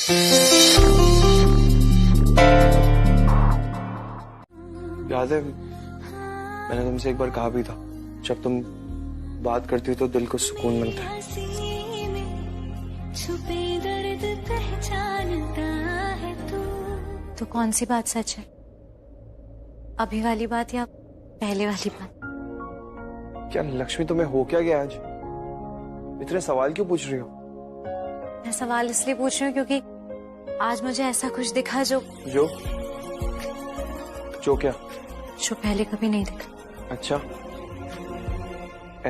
याद है मैंने तुमसे एक बार कहा भी था, जब तुम बात करती हो तो दिल को सुकून मिलता है। तो कौन सी बात सच है, अभी वाली बात या पहले वाली बात? क्या लक्ष्मी तुम्हें हो क्या गया आज? इतने सवाल क्यों पूछ रही हो? मैं सवाल इसलिए पूछ रही हूँ क्योंकि आज मुझे ऐसा कुछ दिखा जो क्या? जो पहले कभी नहीं दिखा। अच्छा,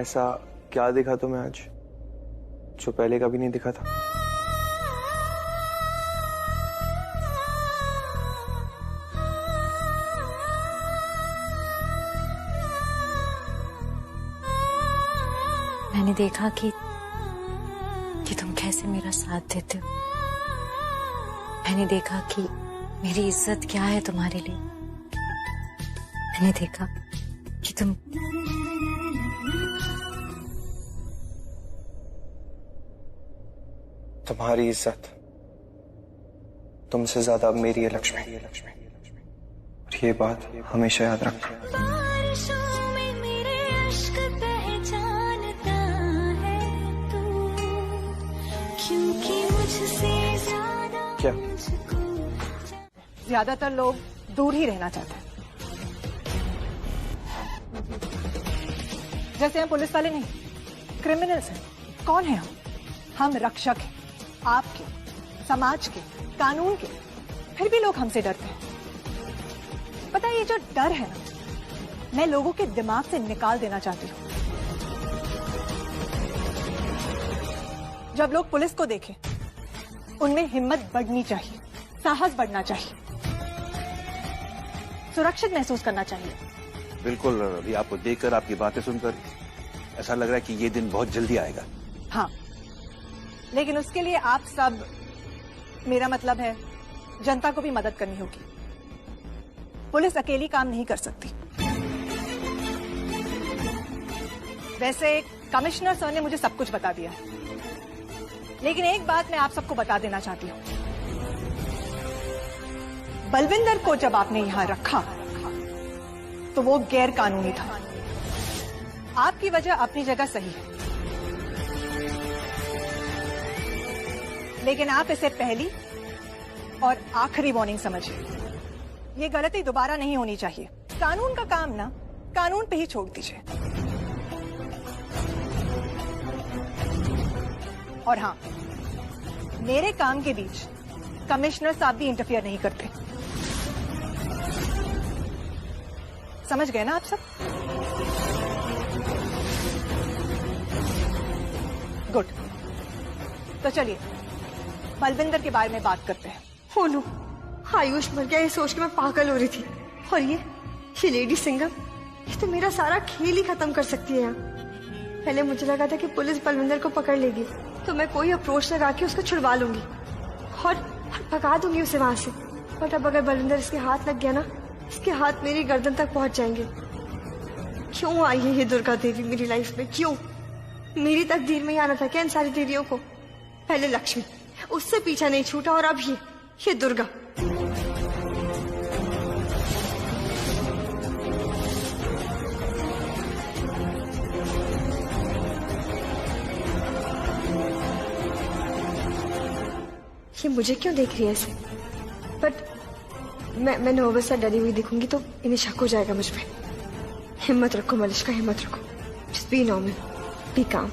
ऐसा क्या दिखा तुम्हें आज जो पहले कभी नहीं दिखा था? मैंने देखा कि तुम कैसे मेरा साथ देते हो। मैंने देखा कि मेरी इज्जत क्या है तुम्हारे लिए। मैंने देखा कि तुम्हारी इज्जत तुमसे ज्यादा अब मेरी है लक्ष्मी। और ये बात हमेशा याद रखना। क्या? ज्यादातर लोग दूर ही रहना चाहते हैं। जैसे हम पुलिस वाले नहीं, क्रिमिनल्स हैं। कौन है हम? हम रक्षक हैं, आपके, समाज के, कानून के। फिर भी लोग हमसे डरते हैं। पता है, ये जो डर है ना, मैं लोगों के दिमाग से निकाल देना चाहती हूँ। जब लोग पुलिस को देखें, उनमें हिम्मत बढ़नी चाहिए, साहस बढ़ना चाहिए, सुरक्षित महसूस करना चाहिए। बिल्कुल, अभी आपको देखकर, आपकी बातें सुनकर ऐसा लग रहा है कि ये दिन बहुत जल्दी आएगा। हाँ, लेकिन उसके लिए आप सब, मेरा मतलब है जनता को भी मदद करनी होगी। पुलिस अकेली काम नहीं कर सकती। वैसे कमिश्नर सर ने मुझे सब कुछ बता दिया है, लेकिन एक बात मैं आप सबको बता देना चाहती हूँ। बलविंदर को जब आपने यहां रखा तो वो गैर कानूनी था। आपकी वजह अपनी जगह सही है, लेकिन आप इसे पहली और आखिरी वार्निंग समझिए। ये गलती दोबारा नहीं होनी चाहिए। कानून का काम ना कानून पे ही छोड़ दीजिए। और हाँ, मेरे काम के बीच कमिश्नर साहब भी इंटरफियर नहीं करते। समझ गए ना आप सब? गुड। तो चलिए बलविंदर के बारे में बात करते हैं। हो नो, आयुष मर गया ये सोच के मैं पागल हो रही थी। और ये लेडी सिंघम, ये तो मेरा सारा खेल ही खत्म कर सकती है। यहाँ पहले मुझे लगा था कि पुलिस बलविंदर को पकड़ लेगी तो मैं कोई अप्रोच लगा के उसको छुड़वा लूंगी और भगा दूंगी उसे वहां से। बट अब अगर बलविंदर इसके हाथ लग गया ना, इसके हाथ मेरी गर्दन तक पहुंच जाएंगे। क्यों आई है ये दुर्गा देवी मेरी लाइफ में? क्यों? मेरी तकदीर में ही आना था क्या इन सारी देवियों को? पहले लक्ष्मी, उससे पीछा नहीं छूटा, और अब ये दुर्गा। ये मुझे क्यों देख रही है ऐसे? बट मैं नर्वस सा डरी हुई दिखूंगी तो इन्हें शक हो जाएगा मुझ पे। हिम्मत रखो मलिश्का, हिम्मत रखो। जस्ट बी नॉर्मल, बी काम।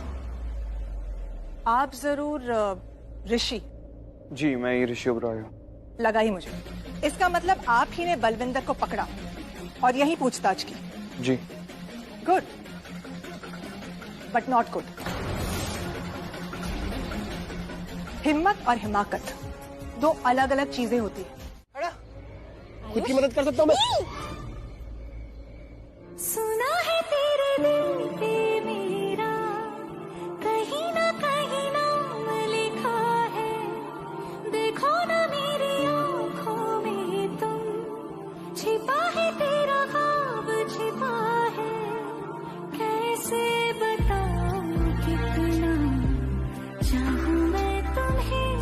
आप जरूर ऋषि? जी, मैं ही ऋषि ओबरॉय हूँ। लगा ही मुझे। इसका मतलब आप ही ने बलविंदर को पकड़ा और यही पूछताछ की? जी। Good, but not good. हिम्मत और हिमाकत दो अलग अलग चीजें होती है। खुद की मदद कर सकता हूँ मैं। सुना है तेरे दिल पे मेरा कहीं ना नाम लिखा है। देखो ना मेरी आंखों में तुम, छिपा है तेरा ख्वाब, छिपा है। कैसे बताऊं कितना चाहूं मैं तुम्हें।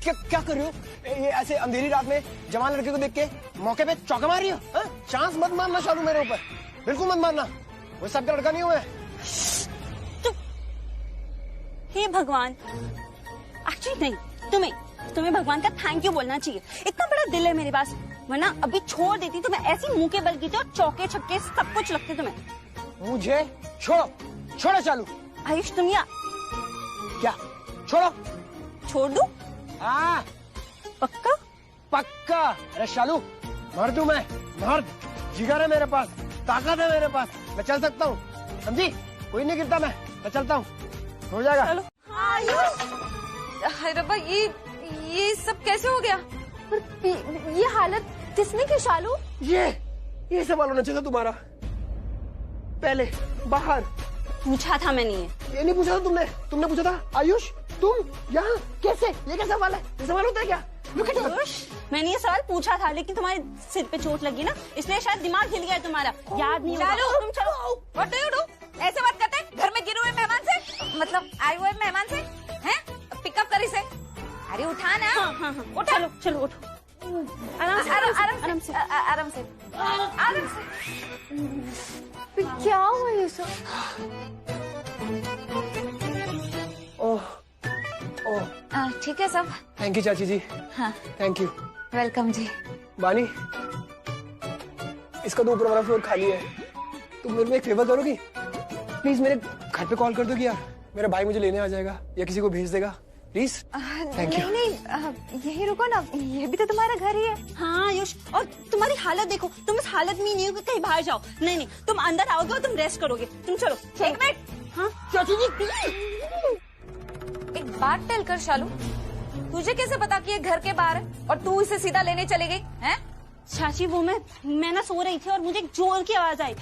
क्या कर रही हो? ये ऐसे अंधेरी रात में जवान लड़के को देख के मौके पे चौका मार रही हो? चांस मत मारना शालू मेरे ऊपर, बिल्कुल मत मारना। वो सबका लड़का नहीं हुआ है। हे भगवान, एक्चुअली नहीं, तुम्हें भगवान का थैंक यू बोलना चाहिए। इतना बड़ा दिल है मेरे पास, वरना अभी छोड़ देती तो मैं ऐसी मुंह के बल की थी और चौके छक्के सब कुछ लगते तुम्हें। मुझे छोड़ो चालू। आयुष तुम या क्या छोड़ो? छोड़ दूं? पक्का? पक्का। अरे शालू मर्द हूँ मैं, मर्द, जिगर है मेरे पास, ताकत है मेरे पास, मैं चल सकता हूँ, समझी? कोई नहीं गिरता, मैं चलता हूँ, हो जाएगा। चलो। हाय रब्बा, ये सब कैसे हो गया? ये हालत किसने की शालू? ये सवाल होना चाहिए था तुम्हारा पहले। बाहर पूछा था मैंने, ये नहीं पूछा था तुमने पूछा था आयुष तुम यहाँ कैसे? ये क्या सवाल है? ये सवाल होता है क्या? मैंने ये सवाल पूछा था, लेकिन तुम्हारे सिर पे चोट लगी ना, इसलिए शायद दिमाग हिल गया तुम्हारा, याद नहीं होगा। तुम चलो। What do you do? ऐसे बात करते हैं घर में गिरे हुए मेहमान से, मतलब आए हुए मेहमान से, हैं? पिकअप करी से। अरे उठा ना। हाँ। उठा। चलो उठो। आराम से। क्या हुआ ये सब? ओह ठीक है सब। थैंक यू चाची जी। हाँ थैंक यू। वेलकम जी। बानी, इसका 2 ऊपर वाला फ्लोर खाली है, तुम मेरे में एक फेवर करोगी? प्लीज मेरे घर पे कॉल कर दोगी यार, मेरा भाई मुझे लेने आ जाएगा या किसी को भेज देगा, प्लीज। Thank you. नहीं, यही रुको ना, ये भी तो तुम्हारा घर ही है। हाँ आयुष, और तुम्हारी हालत देखो, तुम इस हालत में नहीं हो कि कहीं बाहर जाओ। नहीं, तुम अंदर आओगे और तुम रेस्ट करोगे। तुम चलो। एक मिनट। हाँ चाची जी, एक बात टेल कर शालू, तुझे कैसे पता कि ये घर के बाहर है और तू इसे सीधा लेने चली गई? हैं? चाची वो मैं ना सो रही थी और मुझे एक जोर की आवाज आई,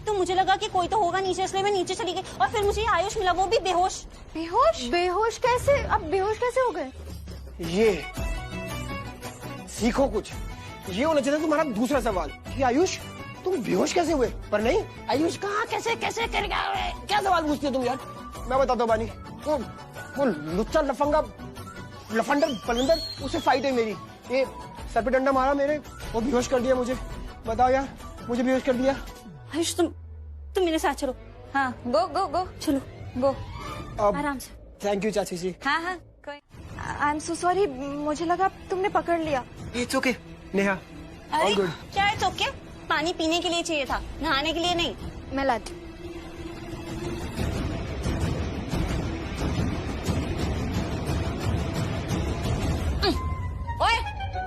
तो मुझे लगा कि कोई तो होगा नीचे, इसलिए मैं नीचे चली गई और फिर मुझे आयुष मिला, वो भी बेहोश। बेहोश कैसे? अब बेहोश कैसे हो गए? ये सीखो कुछ। ये होना चाहिए तुम्हारा दूसरा सवाल कि आयुष तुम बेहोश कैसे हुए, पर नहीं आयुष कहाँ कैसे कर गया? क्या सवाल पूछते हो तुम यार? मैं बताता हूँ बानी, वो लुच्चा लफंडर बलविंदर, उससे फाइट है मेरी। ये सर पे डंडा मारा मेरे, वो बेहोश कर दिया मुझे। बताओ यार, मुझे बेहोश कर दिया। आयुष तुम मेरे साथ चलो। हाँ गो चलो गो। आराम से। थैंक यू चाची जी। हाँ कोई। आई एम सो सॉरी, मुझे लगा तुमने पकड़ लिया। It's okay Neha, all good. क्या इट्स ओके? पानी पीने के लिए चाहिए था, नहाने के लिए नहीं। मैं लाती।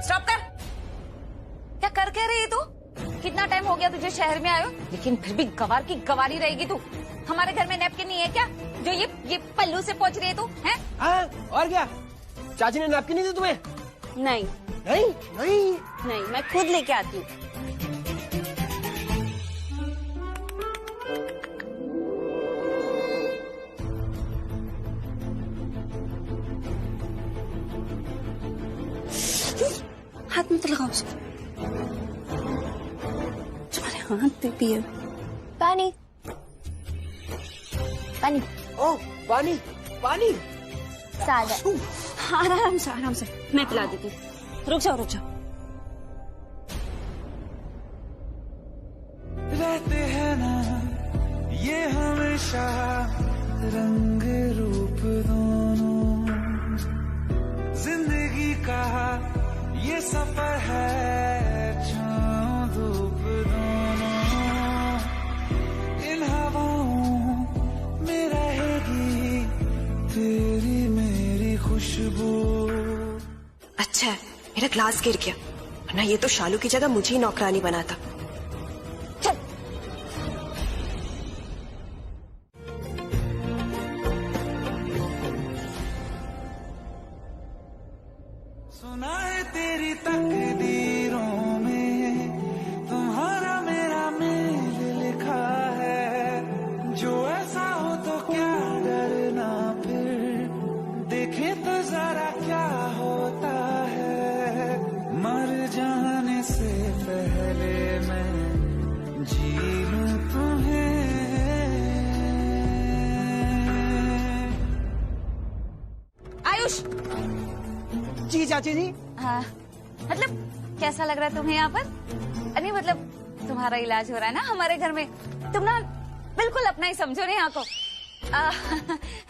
स्टॉप कर। क्या कर कह रही है तू? कितना टाइम हो गया तुझे शहर में आयो, लेकिन फिर भी गवार की गवारी रहेगी तू। हमारे घर में नैपकिन नहीं है क्या जो ये पल्लू से पहुंच रही है तू? हैं? हाँ, और क्या? चाची ने नैपकिन नहीं दी तुम्हें? नहीं, मैं खुद लेके आती हूँ। हाथ मत लगाओ उसको, तुम्हारे हाथ पे भी है। पानी। ओह पानी। आराम से मैं पिला देती हूँ। रुक जाओ। रहते हैं ना ये हमेशा रंग रूप दोनों, जिंदगी का ये सफर है छाँव धूप दोनों, इन हवाओं में रहेगी तेरी मेरी खुशबू। अच्छा है मेरा ग्लास गिर गया, वरना ये तो शालू की जगह मुझे ही नौकरानी बनाता। सुना है तेरी तकदीरों में तुम्हारा मेरा मेल लिखा है, जो ऐसा हो तो क्या डरना, फिर देखे तो जरा क्या होता है, मर जाने से पहले मैं जी लूं तुम्हें। आयुष जी चाची जी। हाँ, मतलब कैसा लग रहा है तुम्हें यहाँ पर? नहीं मतलब तुम्हारा इलाज हो रहा है ना हमारे घर में, तुम ना बिल्कुल अपना ही समझो नहीं यहाँ को।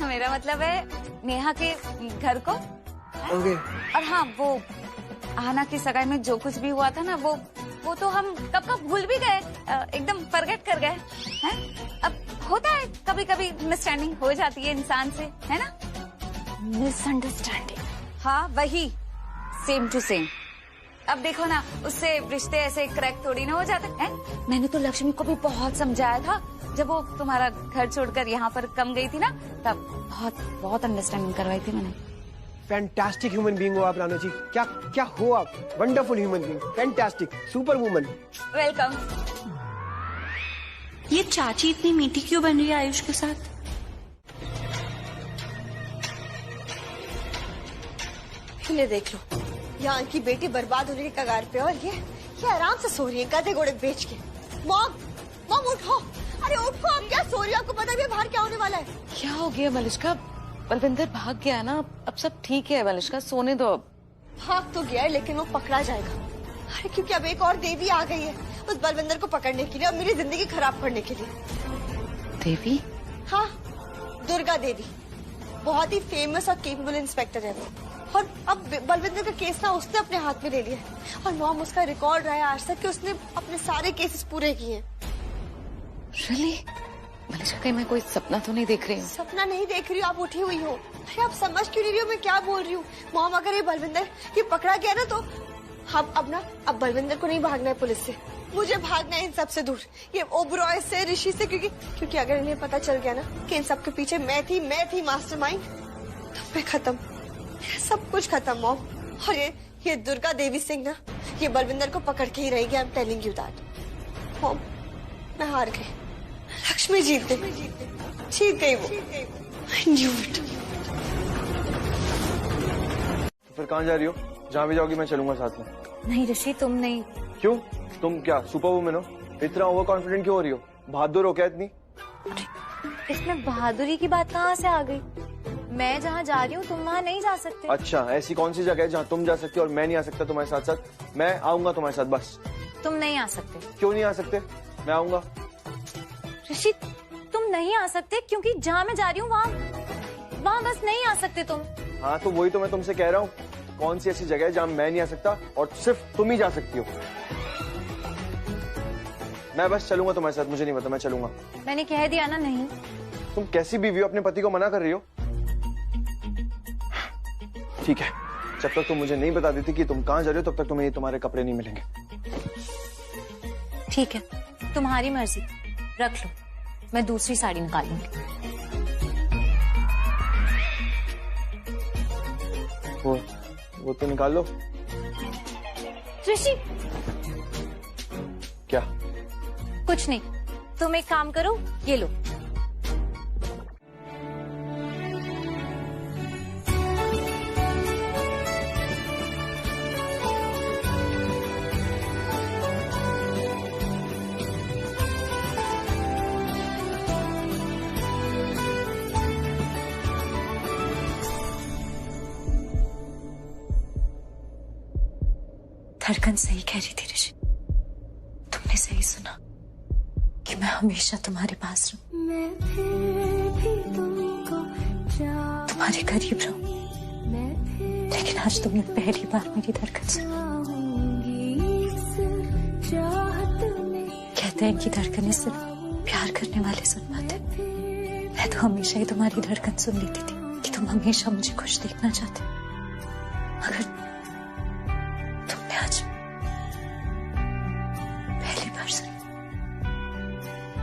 मेरा मतलब है नेहा के घर को। ओके। और हाँ, वो आना की सगाई में जो कुछ भी हुआ था ना, वो तो हम कब कब भूल भी गए, एकदम फॉरगेट कर गए हैं। अब होता है कभी कभी मिसअंडरस्टैंडिंग हो जाती है इंसान से, है ना? मिसअंडरस्टैंडिंग? हाँ वही, सेम टू सेम। अब देखो ना, उससे रिश्ते ऐसे क्रैक थोड़ी ना हो जाते हैं। मैंने तो लक्ष्मी को भी बहुत समझाया था जब वो तुम्हारा घर छोड़कर यहाँ पर कम गई थी ना, तब बहुत बहुत अंडरस्टैंडिंग करवाई थी मैंने। फैंटास्टिक ह्यूमन बीइंग हो आप रानो जी, क्या क्या हो आप, wonderful human being, fantastic, super woman. Welcome. ये चाची इतनी मीठी क्यों बन रही है आयुष के साथ? इन्हें देख लो, यहाँ की बेटी बर्बाद होने के कगार पे, और ये आराम से सो रही है गधे घोड़े बेच के। मॉम, मॉम उठो, अरे उठो, आप क्या सो रही हो? आपको पता भी है बाहर क्या होने वाला है? क्या हो गया मलिष्का? बलविंदर भाग गया ना, अब सब ठीक है मलिष्का, सोने दो अब। भाग तो गया है लेकिन वो पकड़ा जाएगा। अरे क्योंकि अब एक और देवी आ गई है उस बलविंदर को पकड़ने के लिए और मेरी जिंदगी खराब करने के लिए। देवी? हाँ, दुर्गा देवी, बहुत ही फेमस और केपेबल इंस्पेक्टर है वो। और अब बलविंदर का केस ना उसने अपने हाथ में ले लिया है, और मॉम उसका रिकॉर्ड रहा है आज तक कि उसने अपने सारे केसेस पूरे किए हैं। Really? मलिष्का, कहीं मैं कोई सपना तो नहीं देख रही हूँ? सपना नहीं देख रही हूँ, आप उठी हुई हो। अरे आप समझ क्यों नहीं रही हो मैं क्या बोल रही हूँ? मॉम, अगर ये बलविंदर ये पकड़ा गया ना, तो अब बलविंदर को नहीं भागना है पुलिस से, मुझे भागना है इन सबसे दूर, ये ओबरॉय से, ऋषि से, क्योंकि अगर इन्हें पता चल गया ना कि इन सबके पीछे मैं थी मास्टरमाइंड, तो मैं खत्म, सब कुछ खत्म मॉम। और ये दुर्गा देवी सिंह ना, ये बलविंदर को पकड़ के ही रहेगी। I am telling you that. Mom, मैं हार गई, लक्ष्मी जीत गई वो। I knew it. तो फिर कहाँ जा रही हो? जहाँ भी जाओगी मैं चलूंगा साथ में। नहीं ऋषि, तुम नहीं। क्यों? तुम क्या सुपर वुमन हो? इतना ओवर कॉन्फिडेंट क्यों हो रही हो? बहादुर हो क्या इतनी? इसमें बहादुरी की बात कहाँ से आ गई? मैं जहाँ जा रही हूँ तुम वहाँ नहीं जा सकते। अच्छा, ऐसी कौन सी जगह है जहाँ तुम जा सकते हो और मैं नहीं आ सकता तुम्हारे साथ साथ? मैं आऊंगा तुम्हारे साथ बस। तुम नहीं आ सकते। क्यों नहीं आ सकते? मैं आऊंगा। ऋषि, तुम नहीं आ सकते क्योंकि जहाँ मैं जा रही हूँ वहाँ बस नहीं आ सकते तुम। हाँ, तो वही तो मैं तुमसे कह रहा हूँ, कौन सी ऐसी जगह है जहाँ मैं नहीं आ सकता और सिर्फ तुम ही जा सकती हो? मैं बस चलूंगा तुम्हारे साथ, मुझे नहीं पता, मैं चलूंगा। मैंने कह दिया ना नहीं। तुम कैसी बीवी हो, अपने पति को मना कर रही हो? ठीक है, जब तक तुम मुझे नहीं बता देती कि तुम कहाँ जा रही हो तब तक तुम्हें तुम्हारे कपड़े नहीं मिलेंगे। ठीक है, तुम्हारी मर्जी, रख लो, मैं दूसरी साड़ी निकालूंगी। वो तो निकाल लो। ऋषि, क्या? कुछ नहीं, तुम एक काम करो, ये लो। धड़कन सही कह रही थी ऋषि, तुमने सही सुना कि मैं हमेशा तुम्हारे पास रहूं, मैं फिर भी तुमको तुम्हारे करीब रहूं। लेकिन आज तुमने पहली बार मेरी धड़कन सुनी। कहते हैं कि धड़कनें सिर्फ प्यार करने वाले सुन पाते। मैं तो हमेशा ही तुम्हारी धड़कन सुन लेती थी कि तुम हमेशा मुझे खुश देखना चाहते, मगर तुमने आज पहली बार सुनी।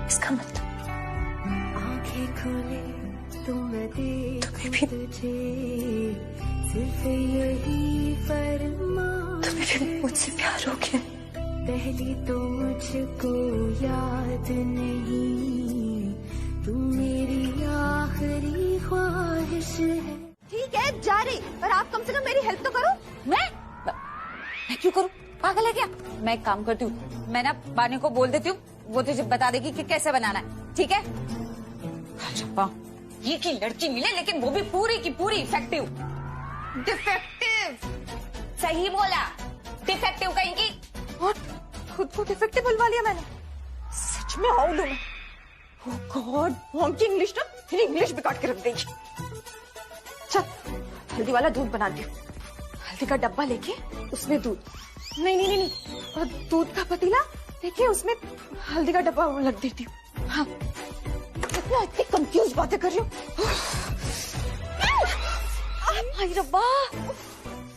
इसका मतलब आंखें खोले तो मैं तुम्हें भी सिर्फ यही फरमान, तुम्हें भी मुझसे प्यार हो गया। पहली तो मुझको याद नहीं, तू मेरी आखिरी ख्वाहिश है। ठीक है, जा रही, पर आप कम से कम मेरी हेल्प तो करो। मैं क्यों करूँ? पागल है क्या? मैं एक काम करती हूँ, मैं ना बानी को बोल देती हूँ, वो तुझे बता देगी कि कैसे बनाना है, ठीक है? ये की लड़की मिले लेकिन वो भी पूरी की पूरी इफेक्टिव। डिफेक्टिव सही बोला, डिफेक्टिव कहीं की। और खुद को डिफेक्टिव बुलवा लिया मैंने। सच में हाउ लू मैं। ओह गॉड, मॉम की इंग्लिश ना मेरी इंग्लिश बिगाड़ के रख देगी। चल हल्दी वाला दूध बना दियो। हल्दी का डब्बा लेके उसमें दूध, नहीं, और दूध का पतीला लेके उसमें हल्दी का डब्बा लग देती हूँ। हाँ, इतनी कंफ्यूज बातें कर रही हूँ। आई रब्बा,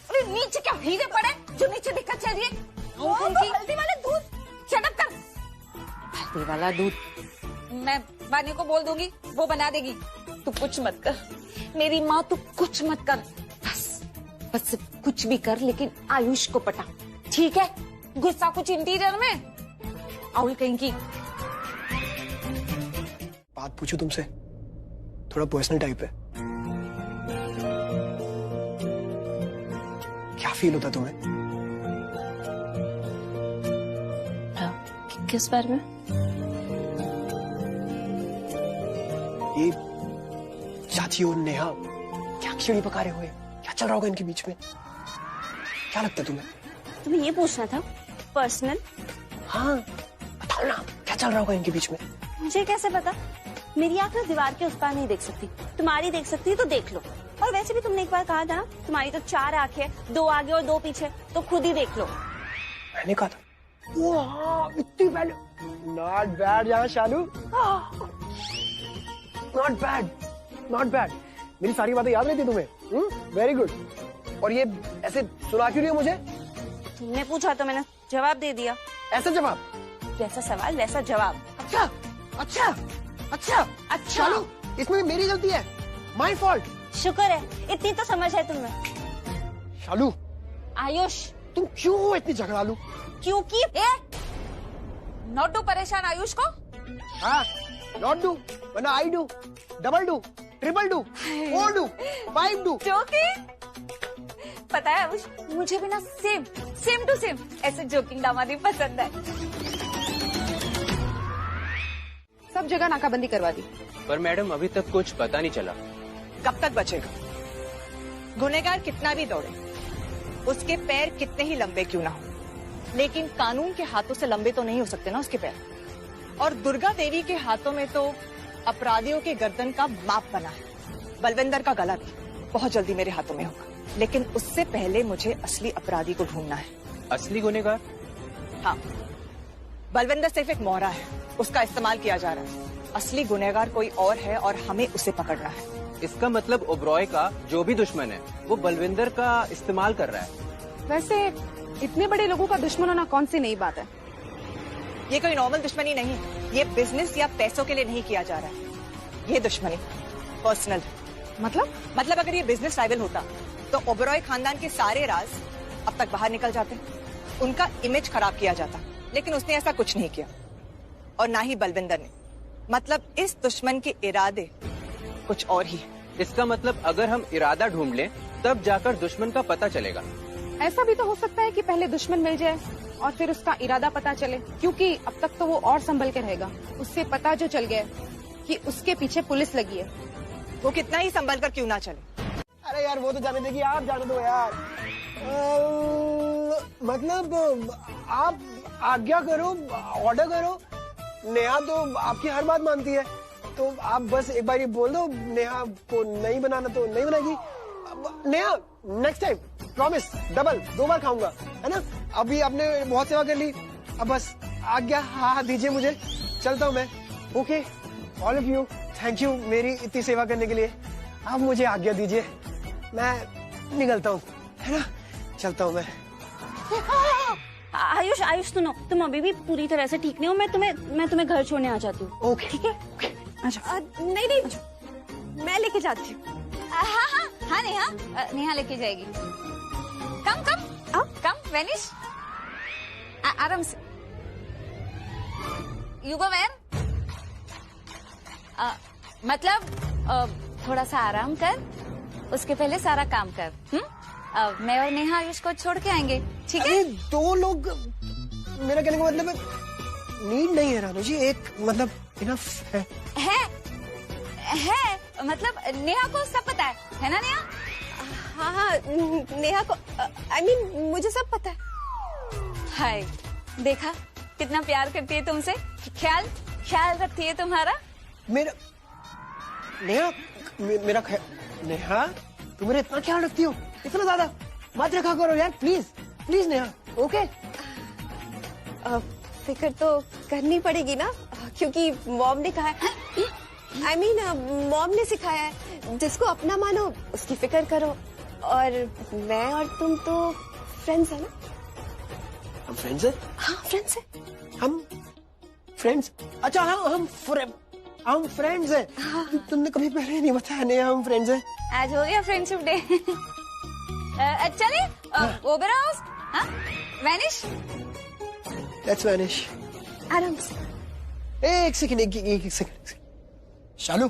अरे नीचे क्या हीरे पड़े जो नीचे दिक्कत चल रही है? हल्दी वाला दूध, शट अप कर। हल्दी वाला दूध मैं बानी को बोल दूंगी, वो बना देगी। तू कुछ मत कर मेरी माँ, तू कुछ मत कर। बस कुछ भी कर लेकिन आयुष को पटा, ठीक है? गुस्सा कुछ इंटीरियर में आउल कहीं की। बात पूछूं तुमसे, थोड़ा पर्सनल टाइप है। क्या फील होता तुम्हें? किस बारे में? ये चाची और नेहा क्या खिचड़ी पका रहे हुए, क्या चल रहा होगा इनके बीच में? क्या लगता है तुम्हें? तुम्हें ये पूछना था पर्सनल? हाँ बताओ ना, क्या चल रहा होगा इनके बीच में? मुझे कैसे पता? मेरी आंख ना दीवार के उस पार नहीं देख सकती, तुम्हारी देख सकती है तो देख लो। और वैसे भी तुमने एक बार कहा था ना, तुम्हारी तो 4 आंखें, 2 आगे और 2 पीछे, तो खुद ही देख लो। मैंने कहा था वो, हाँ इतनी बैड, नॉट बैड यार शालू, नॉट बैड। मेरी सारी बातें याद रहती तुम्हें? Very good. और ये ऐसे सुना क्यों रही हो मुझे? तुमने पूछा तो मैंने जवाब दे दिया। ऐसा जवाब? जैसा सवाल वैसा जवाब। अच्छा शालू, इसमें मेरी गलती है, माय फॉल्ट। शुक्र है इतनी तो समझ है तुम्हें। शालू, आयुष तुम क्यों हो इतनी झगड़ालू? क्योंकि नॉट डू परेशान आयुष को। हाँ, नॉट डू वरना I do, double do, triple do, 4 do, 5 do. पता है आयुष, मुझे भी ना सेम टू सेम ऐसे जोकिंग दामादी पसंद है। सब जगह नाकाबंदी करवा दी, पर मैडम अभी तक कुछ पता नहीं चला। कब तक बचेगा? गुनहगार कितना भी दौड़े, उसके पैर कितने ही लंबे क्यों ना हो, लेकिन कानून के हाथों से लंबे तो नहीं हो सकते ना उसके पैर। और दुर्गा देवी के हाथों में तो अपराधियों के गर्दन का माप बना है। बलविंदर का गला भी बहुत जल्दी मेरे हाथों में होगा, लेकिन उससे पहले मुझे असली अपराधी को ढूंढना है। असली गुनहगार? हाँ, बलविंदर सिर्फ एक मोहरा है, उसका इस्तेमाल किया जा रहा है। असली गुनहगार कोई और है और हमें उसे पकड़ना है। इसका मतलब ओबरॉय का जो भी दुश्मन है वो बलविंदर का इस्तेमाल कर रहा है। वैसे इतने बड़े लोगों का दुश्मन होना कौन सी नई बात है? ये कोई नॉर्मल दुश्मनी नहीं, ये बिजनेस या पैसों के लिए नहीं किया जा रहा है। ये दुश्मनी पर्सनल। मतलब अगर ये बिजनेस राइवल होता तो ओबरॉय खानदान के सारे राज अब तक बाहर निकल जाते, उनका इमेज खराब किया जाता, लेकिन उसने ऐसा कुछ नहीं किया और ना ही बलविंदर ने। मतलब इस दुश्मन के इरादे कुछ और ही। इसका मतलब अगर हम इरादा ढूंढ लें तब जाकर दुश्मन का पता चलेगा। ऐसा भी तो हो सकता है कि पहले दुश्मन मिल जाए और फिर उसका इरादा पता चले, क्योंकि अब तक तो वो और संभल के रहेगा। उससे पता जो चल गया कि उसके पीछे पुलिस लगी है, वो कितना ही संभल कर क्यों ना चले। अरे यार वो तो जाने देगी, आप जाने दो यार। मतलब आप आज्ञा करो, ऑर्डर करो। नेहा तो आपकी हर बात मानती है, तो आप बस एक बार ये बोल दो नेहा को नहीं बनाना तो नहीं बनाएगी। Neha next time promise, double 2 बार खाऊंगा, है ना? अभी आपने बहुत सेवा कर ली, अब बस आज्ञा हाँ दीजिए मुझे, चलता हूँ मैं। Okay all of you, thank you मेरी इतनी सेवा करने के लिए। अब मुझे आज्ञा दीजिए, मैं निकलता हूँ, है ना? चलता हूँ मैं। आयुष सुनो, तुम अभी भी पूरी तरह से ठीक नहीं हो। मैं तुम्हें घर छोड़ने आ जाती हूँ। ओके ठीक है? अच्छा नहीं, मैं लेके जाती हूँ। हाँ नेहा लेके जाएगी। कम वेनिश, आराम से। You go where? मतलब थोड़ा सा आराम कर, उसके पहले सारा काम कर। मैं और नेहा आयुष को छोड़ के आएंगे, ठीक है? 2 लोग, मेरा कहने का मतलब नीड नहीं है रानू जी, एक मतलब इनफ है। मतलब नेहा को सब पता है ना नेहा? हाँ नेहा को I mean, मुझे सब पता है। हाय, देखा कितना प्यार करती है तुमसे, ख्याल ख्याल रखती है तुम्हारा। मेरा नेहा मेरा नेहा तुम मेरा इतना ख्याल रखती हो? इतना ज्यादा मत रखा करो यार, प्लीज प्लीज नेहा। ओके फिक्र तो करनी पड़ेगी ना, क्योंकि मॉम ने कहा है, I mean, मॉम ने सिखाया है जिसको अपना मानो उसकी फिक्र करो। और मैं और तुम तो फ्रेंड्स है ना? हम फ्रेंड्स हैं? हाँ फ्रेंड्स हैं। हम फ्रेंड्स? अच्छा हाँ हम फ्रेंड्स हैं। हाँ। तुमने कभी पहले नहीं बताया नेहा हम फ्रेंड्स हैं। आज हो गया फ्रेंडशिप डे। चले ओबेरा हाउस। हाँ वैनिश। Let's vanish. आराम से। एक सेकंड शालू।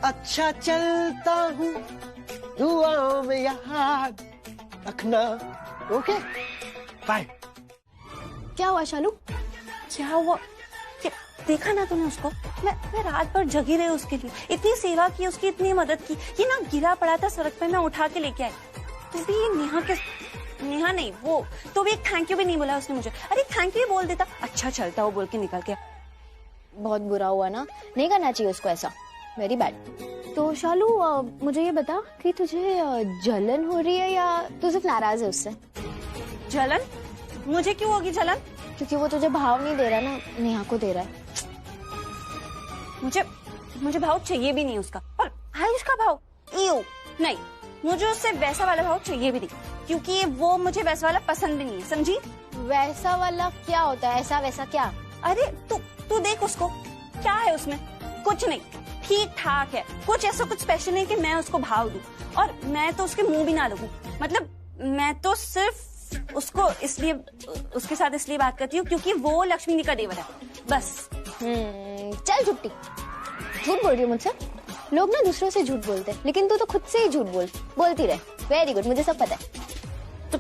अच्छा चलता हूँ दुआओं में याद रखना। Okay bye. क्या हुआ शालू? क्या हुआ? देखा ना तूने उसको? मैं रात भर जगी रही उसके लिए, इतनी सेवा की, उसकी इतनी मदद की। ये ना गिरा पड़ा था सड़क पे, मैं उठा के लेके आई। तो भी ये नेहा नहीं, वो तो भी एक थैंक यू भी नहीं बोला उसने मुझे। अरे थैंक यू बोल देता, अच्छा चलता हो बोल के निकल गया। बहुत बुरा हुआ ना, नहीं करना चाहिए उसको ऐसा, वेरी बैड। तो शालू मुझे ये बता कि तुझे जलन हो रही है या तू सिर्फ नाराज है उससे? जलन? मुझे क्यों होगी जलन? क्योंकि वो तुझे भाव नहीं दे रहा ना, नेहा को दे रहा है। मुझे भाव चाहिए भी नहीं उसका। और आयुष का भाव नहीं, मुझे उससे वैसा वाला भाव चाहिए भी नहीं, क्योंकि वो मुझे वैसा वाला पसंद भी नहीं है, समझी? वैसा वाला क्या होता है? ऐसा वैसा क्या? अरे तू देख उसको, क्या है उसमें? कुछ नहीं, ठीक ठाक है। कुछ ऐसा कुछ स्पेशल नहीं कि मैं उसको भाव दूं, और मैं तो उसके मुंह भी ना लगूं। मतलब मैं तो सिर्फ उसको इसलिए उसके साथ इसलिए बात करती हूँ क्योंकि वो लक्ष्मी का देवर है, बस। चल झुट्टी, झूठ बोल रही है मुझसे? लोग ना दूसरों से झूठ बोलते हैं, लेकिन तू तो खुद से ही झूठ बोलती रहे। वेरी गुड, मुझे सब पता है। तो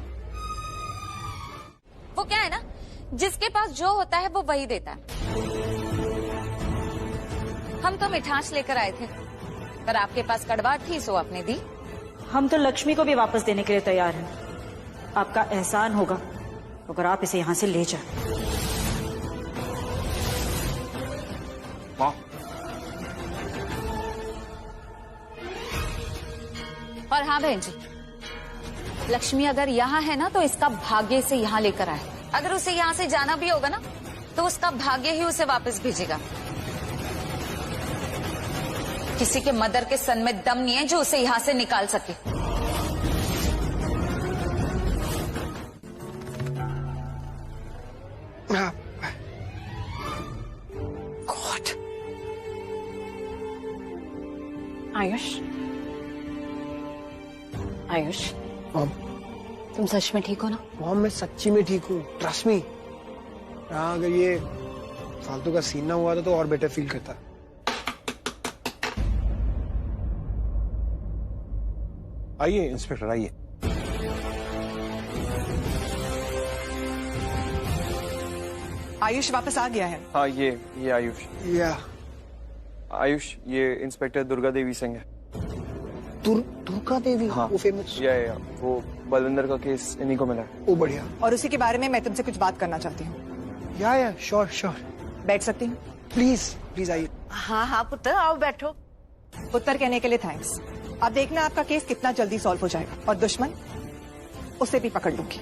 वो क्या है ना, जिसके पास जो होता है वो वही देता है। हम तो मिठास लेकर आए थे, पर आपके पास कड़वाहट थी, सो आपने दी। हम तो लक्ष्मी को भी वापस देने के लिए तैयार हैं। आपका एहसान होगा अगर आप इसे यहाँ से ले जाए। और हाँ बहन जी, लक्ष्मी अगर यहाँ है ना तो इसका भाग्य से यहाँ लेकर आए। अगर उसे यहाँ से जाना भी होगा ना तो उसका भाग्य ही उसे वापस भेजेगा। किसी के मदर के सन में दम नहीं है जो उसे यहाँ से निकाल सके। गॉड। आयुष, आयुष, मॉम, तुम सच में ठीक हो ना? मॉम मैं सच्ची में ठीक हूँ, ट्रस्ट मी। हाँ, अगर ये फालतू का सीन ना हुआ तो और बेटर फील करता। आइए इंस्पेक्टर, आइए। आयुष वापस आ गया है। हाँ ये आयुष। या आयुष, ये इंस्पेक्टर दुर्गा देवी सिंह है। दुर्गा देवी? हाँ, वो फेमस। या वो बलविंदर का केस इन्हीं को मिला है। ओ बढ़िया। और उसी के बारे में मैं तुमसे कुछ बात करना चाहती हूँ। या श्योर। बैठ सकती हूँ? प्लीज आइए। हाँ पुत्र, आओ बैठो। उत्तर कहने के लिए थैंक्स। अब देखना आपका केस कितना जल्दी सॉल्व हो जाएगा, और दुश्मन उसे भी पकड़ लूंगी।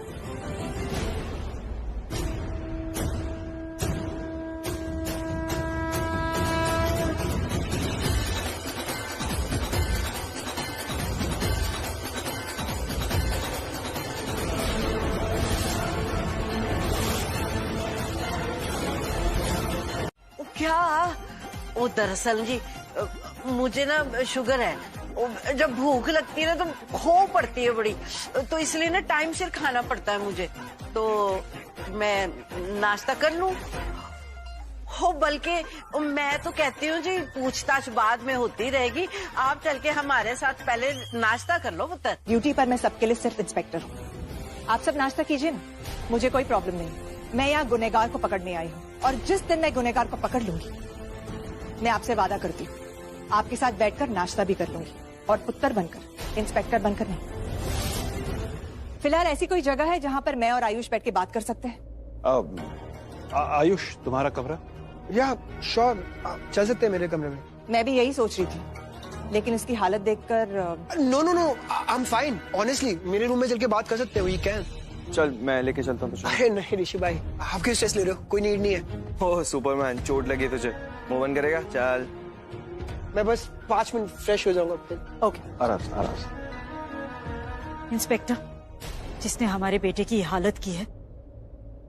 क्या? वो दरअसल जी मुझे ना शुगर है, जब भूख लगती है ना तो खो पड़ती है बड़ी, तो इसलिए ना टाइम से खाना पड़ता है मुझे। तो मैं नाश्ता कर लूं? हो, बल्कि मैं तो कहती हूँ जी पूछताछ बाद में होती रहेगी, आप चल के हमारे साथ पहले नाश्ता कर लो पुत्र। ड्यूटी पर मैं सबके लिए सिर्फ इंस्पेक्टर हूँ। आप सब नाश्ता कीजिए ना, मुझे कोई प्रॉब्लम नहीं। मैं यहाँ गुनहगार को पकड़ने आई हूँ, और जिस दिन मैं गुनहगार को पकड़ लूंगी, मैं आपसे वादा करती हूँ आपके साथ बैठकर नाश्ता भी कर लूंगी, और पुत्र बनकर, इंस्पेक्टर बनकर नहीं। फिलहाल ऐसी कोई जगह है जहाँ पर मैं और आयुष बैठ के बात कर सकते हैं? आयुष, तुम्हारा कमरा? या श्योर, चल सकते हैं मेरे कमरे में। मैं भी यही सोच रही थी, लेकिन इसकी हालत देखकर no no no, I am fine, honestly. मेरे रूम में चल के बात कर सकते हो, वी कैन। चल मैं लेके चलता हूँ तुझे। अरे नहीं ऋषि भाई, आप क्यों स्ट्रेस ले रहे हो? कोई नीड नहीं है। ओह सुपरमैन, चोट लगी तुझे, मुंह बंद करेगा? चल मैं बस 5 मिनट फ्रेश हो जाऊंगा फिर। ओके। आराम से, आराम से। इंस्पेक्टर, जिसने हमारे बेटे की हालत की है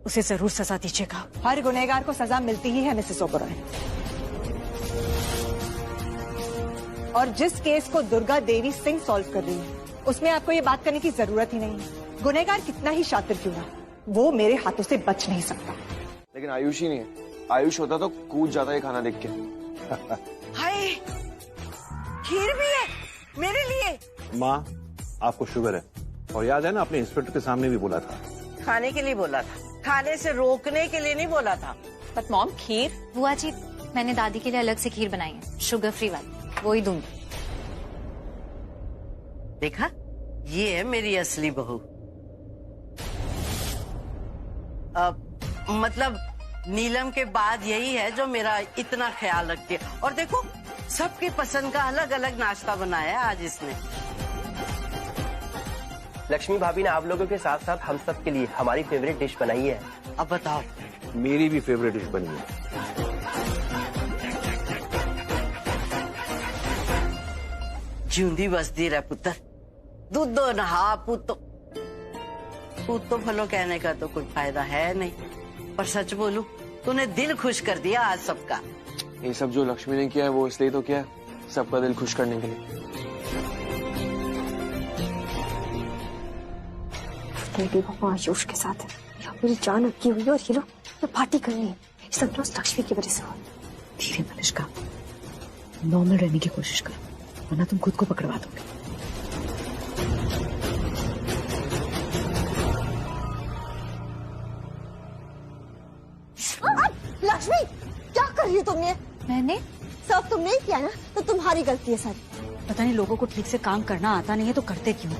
उसे जरूर सजा दीजिएगा। हर गुनहगार को सजा मिलती ही है मिसेस ओबरॉय, और जिस केस को दुर्गा देवी सिंह सॉल्व कर रही है उसमें आपको ये बात करने की जरूरत ही नहीं है। गुनहगार कितना ही शातिर क्यों ना, वो मेरे हाथों से बच नहीं सकता। लेकिन आयुष ही नहीं है, आयुष होता तो कूद जाता है खाना देख के। हाय, खीर भी है मेरे लिए। माँ, आपको शुगर है, और याद है ना आपने इंस्पेक्टर के सामने भी बोला था। खाने के लिए बोला था, खाने से रोकने के लिए नहीं बोला था। बट मॉम, खीर? बुआ जी, मैंने दादी के लिए अलग से खीर बनाई है, शुगर फ्री वाली, वो ही दूंगी। देखा, ये है मेरी असली बहू। मतलब नीलम के बाद यही है जो मेरा इतना ख्याल रखती है। और देखो, सबकी पसंद का अलग अलग नाश्ता बनाया है आज इसने। लक्ष्मी भाभी ने आप लोगों के साथ साथ हम सब के लिए हमारी फेवरेट डिश बनाई है। अब बताओ। मेरी भी फेवरेट डिश बनी है। जूंदी बसती रह पुत्र, दूध दो नहा पूतो। पूत तो भलो कहने का तो कोई फायदा है नहीं, पर सच बोलूं, तूने दिल खुश कर दिया आज सबका। ये सब जो लक्ष्मी ने किया है वो इसलिए तो किया है, सबका दिल खुश करने के लिए। आयुष के साथ है, मेरी जान अटकी हुई है, और ये लोग तो पार्टी करनी है। सब रोज लक्ष्मी की वजह से हो। धीरे मलिष्का, नॉर्मल रहने की कोशिश करो, वरना तुम खुद को पकड़वा दोगे। लक्ष्मी, क्या कर रही हो तुमने? मैंने सब तुमने ही किया ना, तो तुम्हारी गलती है सारी। पता नहीं लोगों को ठीक से काम करना आता नहीं है तो करते क्यों।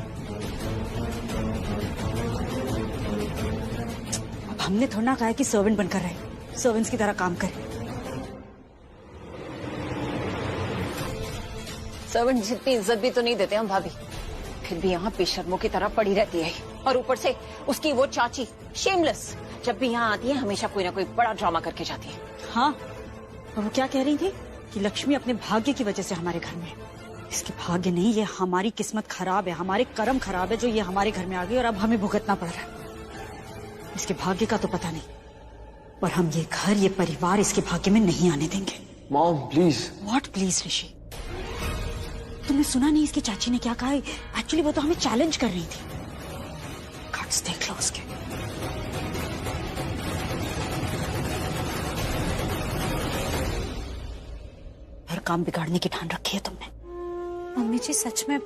अब हमने थोड़ा ना कहा है कि सर्वेंट बनकर रहे, सर्वेंट्स की तरह काम करें। सर्वेंट जितनी इज्जत भी तो नहीं देते हम भाभी, फिर भी यहाँ बेशर्मों की तरह पड़ी रहती है। और ऊपर से उसकी वो चाची शेमलेस, जब भी यहाँ आती है हमेशा कोई ना कोई बड़ा ड्रामा करके जाती है। हाँ, और वो क्या कह रही थी कि लक्ष्मी अपने भाग्य की वजह से हमारे घर में। इसके भाग्य नहीं, ये हमारी किस्मत खराब है, हमारे कर्म खराब है जो ये हमारे घर में आ गई और अब हमें भुगतना पड़ रहा है। इसके भाग्य का तो पता नहीं, और हम ये घर, ये परिवार इसके भाग्य में नहीं आने देंगे। Mom please. व्हाट प्लीज ऋषि? तुमने सुना नहीं इसकी चाची ने क्या कहा? एक्चुअली वो तो हमें चैलेंज कर रही थी। कट्स देख लो उसके। हर काम बिगाड़ने की ठान रखी है तुमने। मम्मी जी, सच में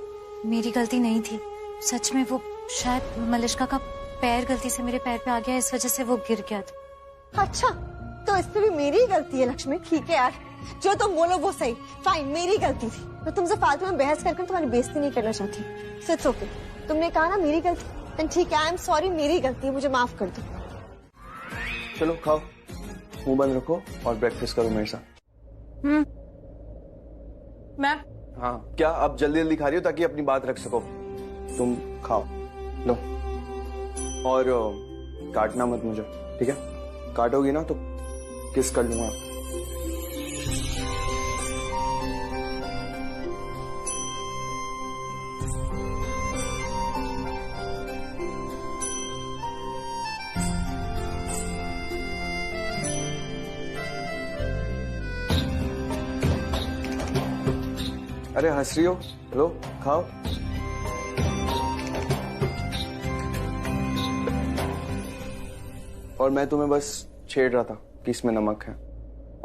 मेरी गलती नहीं थी। सच में वो शायद मलिष्का का पैर गलती से मेरे पैर पे आ गया, इस वजह से वो गिर गया था। अच्छा, तो इसमें भी मेरी गलती है लक्ष्मी। ठीक है यार, जो तुम बोलो वो सही, फाइन, मेरी गलती थी। मैं तुमसे फालतू में बहस करके तुम्हारी बेइज्जती नहीं करना चाहती। सो इट्स ओके, तुमने कहा ना मेरी गलती, तो ठीक है, आई एम सॉरी, मेरी गलती है, मुझे माफ कर दो। चलो खाओ, मुंह बंद रखो और ब्रेकफास्ट करो मेरे साथ। मैम। हाँ, क्या आप जल्दी जल्दी खा रही हो ताकि अपनी बात रख सको? तुम खाओ, लो, और काटना मत मुझे, ठीक है? काटोगी ना तो किस कर लूंगा। अरे हंस रही हो? लो खाओ। और मैं तुम्हें बस छेड़ रहा था कि इसमें नमक है,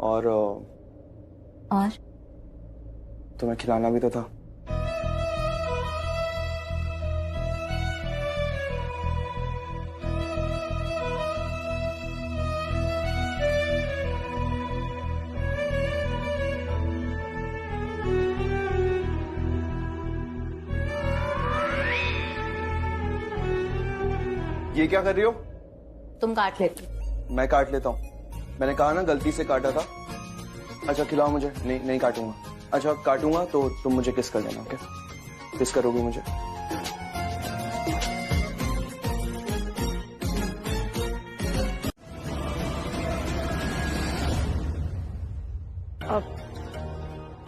और तुम्हें खिलाना भी तो था। ये क्या कर रही हो? तुम काट लेते हो। मैं काट लेता हूँ। मैंने कहा ना गलती से काटा था। अच्छा खिलाओ मुझे। नहीं काटूंगा। अच्छा काटूंगा तो तुम मुझे किस कर देना। ओके, किस करोगी मुझे?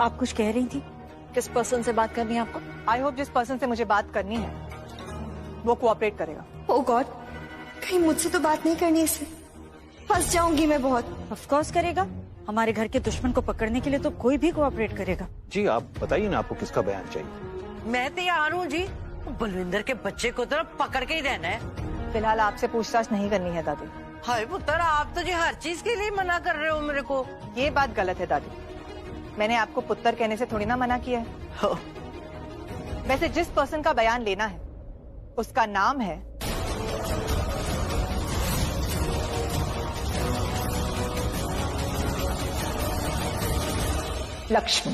आप कुछ कह रही थी? किस पर्सन से बात करनी है आपको? आई होप जिस पर्सन से मुझे बात करनी है वो कोऑपरेट करेगा। ओ गॉड, कहीं मुझसे तो बात नहीं करनी इससे, फंस जाऊंगी मैं बहुत। ऑफ कोर्स करेगा। हमारे घर के दुश्मन को पकड़ने के लिए तो कोई भी कोऑपरेट करेगा। जी आप बताइए ना, आपको किसका बयान चाहिए? मैं तैयार हूँ जी। बलविंदर के बच्चे को तो पकड़ के ही रहना है। फिलहाल आपसे पूछताछ नहीं करनी है दादी। हाय पुत्र, आप तो जी हर चीज के लिए मना कर रहे हो मेरे को। ये बात गलत है दादी। मैंने आपको पुत्र कहने से थोड़ी ना मना किया है। वैसे जिस पर्सन का बयान लेना है उसका नाम है लक्ष्मी।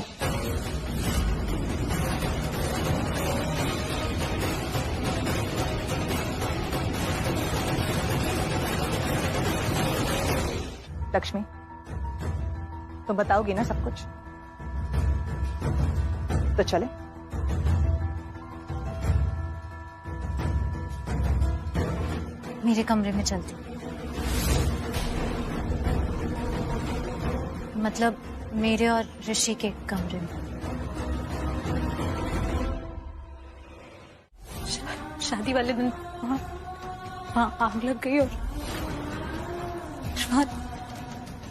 लक्ष्मी, तुम बताओगी ना सब कुछ? तो चले। मेरे कमरे में चलती। मतलब मेरे और ऋषि के कमरे में। शादी वाले दिन वहां आग लग गई और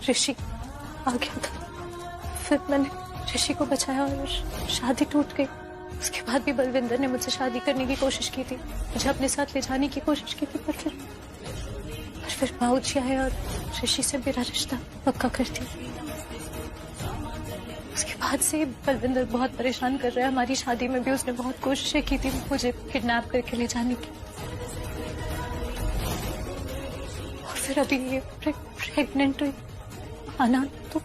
ऋषि आ गया था। फिर मैंने ऋषि को बचाया और शादी टूट गई। उसके बाद भी बलविंदर ने मुझसे शादी करने की कोशिश की थी, मुझे अपने साथ ले जाने की कोशिश की थी, पर फिर बाबूजी आए और ऋषि से मेरा रिश्ता पक्का कर दिया। उसके बाद से बलविंदर बहुत परेशान कर रहा है। हमारी शादी में भी उसने बहुत कोशिशें की थी मुझे किडनैप करके ले जाने की। और फिर अभी ये प्रेग्नेंट हुई आना, तो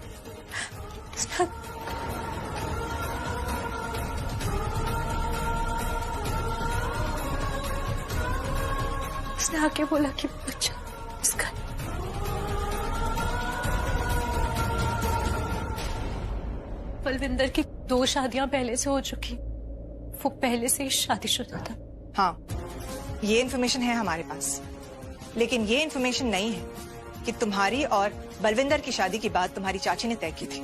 उसने आके बोला कि बच्चा इसका। बलविंदर की 2 शादियां पहले से हो चुकी, वो पहले से ही शादीशुदा था। हाँ, ये इन्फॉर्मेशन है हमारे पास, लेकिन ये इन्फॉर्मेशन नहीं है कि तुम्हारी और बलविंदर की शादी की बात तुम्हारी चाची ने तय की थी।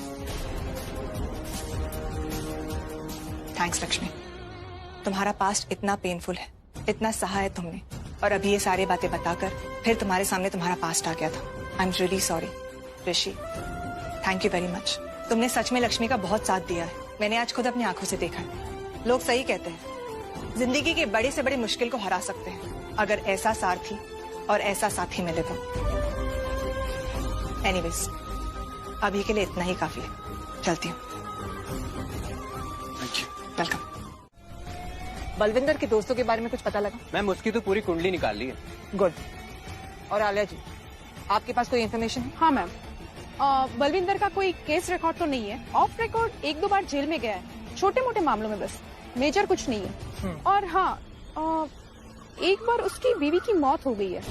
थैंक्स लक्ष्मी, तुम्हारा पास्ट इतना पेनफुल है, इतना सहा है तुमने, और अभी ये सारी बातें बताकर फिर तुम्हारे सामने तुम्हारा पास्ट आ गया था। I am really sorry Rishi, thank you very much. तुमने सच में लक्ष्मी का बहुत साथ दिया है। मैंने आज खुद अपनी आंखों से देखा है। लोग सही कहते हैं, जिंदगी के बड़े से बड़े मुश्किल को हरा सकते हैं अगर ऐसा सारथी और ऐसा साथी मिले तो। एनीवेज, अभी के लिए इतना ही काफी है। चलती हूँ। वेलकम। बलविंदर के दोस्तों के बारे में कुछ पता लगा? मैम उसकी तो पूरी कुंडली निकाल ली है। गुड। और आलिया जी, आपके पास कोई इन्फॉर्मेशन है? हाँ मैम, बलविंदर का कोई केस रिकॉर्ड तो नहीं है। ऑफ रिकॉर्ड 1-2 बार जेल में गया है, छोटे मोटे मामलों में, बस मेजर कुछ नहीं है। और हाँ, एक बार उसकी बीवी की मौत हो गई है।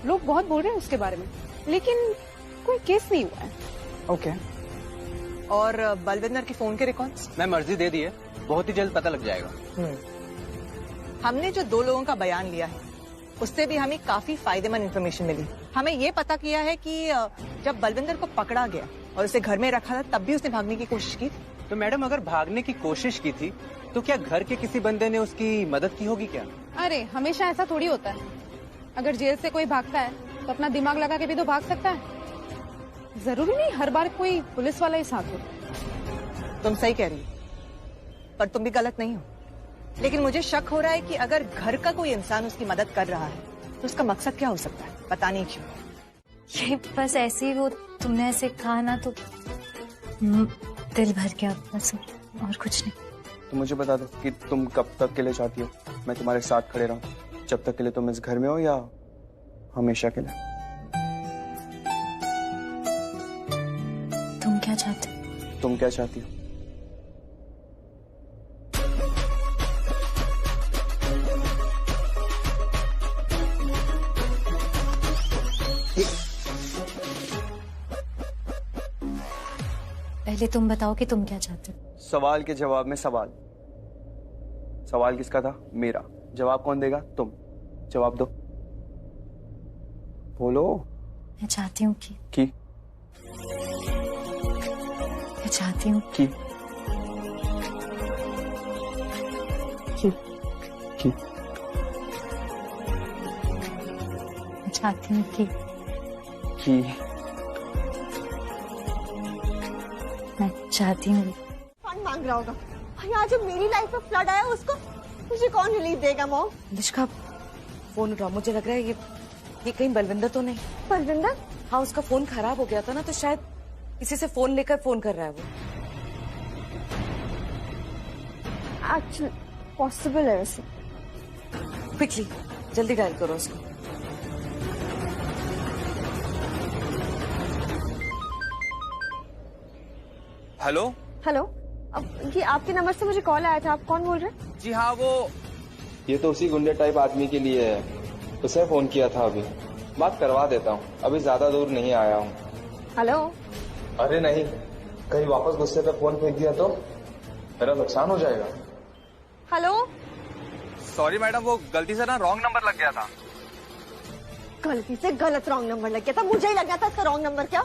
लोग बहुत बोल रहे हैं उसके बारे में, लेकिन कोई केस नहीं हुआ है। ओके। और बलविंदर के फोन के रिकॉर्ड्स? मैम अर्जी दे दी है, बहुत ही जल्द पता लग जाएगा। हमने जो 2 लोगों का बयान लिया है उससे भी हमें काफी फायदेमंद इन्फॉर्मेशन मिली। हमें ये पता किया है कि जब बलविंदर को पकड़ा गया और उसे घर में रखा था तब भी उसने भागने की कोशिश की थी। तो मैडम अगर भागने की कोशिश की थी तो क्या घर के किसी बंदे ने उसकी मदद की होगी क्या? अरे हमेशा ऐसा थोड़ी होता है। अगर जेल से कोई भागता है तो अपना दिमाग लगा के भी तो भाग सकता है। जरूरी नहीं हर बार कोई पुलिस वाला ही साथ हो। तुम सही कह रही हो, पर तुम भी गलत नहीं हो। लेकिन मुझे शक हो रहा है कि अगर घर का कोई इंसान उसकी मदद कर रहा है तो उसका मकसद क्या हो सकता है, पता नहीं क्यों। ये बस ऐसे ही वो तुमने ऐसे कहा ना तो दिल भर गया, बस और कुछ नहीं। तो मुझे बता दो कि तुम कब तक के लिए चाहती हो मैं तुम्हारे साथ खड़े रहूं? जब तक के लिए तुम इस घर में हो या हमेशा के लिए? तुम क्या चाहते हो? तुम क्या चाहती हो? पहले तुम बताओ कि तुम क्या चाहते हो। सवाल के जवाब में सवाल। सवाल किसका था? मेरा। जवाब कौन देगा? तुम। जवाब दो, बोलो। मैं चाहती हूँ कि मैं चाहती हूँ कि मैं चाहती हूँ कि मैं चाहती हूँ। कौन मांग रहा होगा? और यहाँ जो मेरी लाइफ में फ्लड आया उसको मुझे कौन रिलीफ देगा? मॉम अनुष्का फोन उठाओ, मुझे लग रहा है ये कहीं बलविंदर तो नहीं। बलविंदर? हाँ, उसका फोन खराब हो गया था ना, तो शायद किसी से फोन लेकर फोन कर रहा है वो। एक्चुअली पॉसिबल है वैसे। क्विकली जल्दी डायल करो उसको। हेलो हेलो, अब ये आपके नंबर से मुझे कॉल आया था। आप कौन बोल रहे हैं? जी हाँ, वो ये तो उसी गुंडे टाइप आदमी के लिए है, उसे फोन किया था। अभी बात करवा देता हूँ, अभी ज्यादा दूर नहीं आया हूँ। हेलो। अरे नहीं, कहीं वापस गुस्से पे फोन फेंक दिया तो मेरा नुकसान हो जाएगा। हेलो। सॉरी मैडम, वो गलती से ना रॉन्ग नंबर लग गया था। गलती से गलत रॉन्ग नंबर लग गया था? मुझे ही लग गया था इसका रॉन्ग नंबर। क्या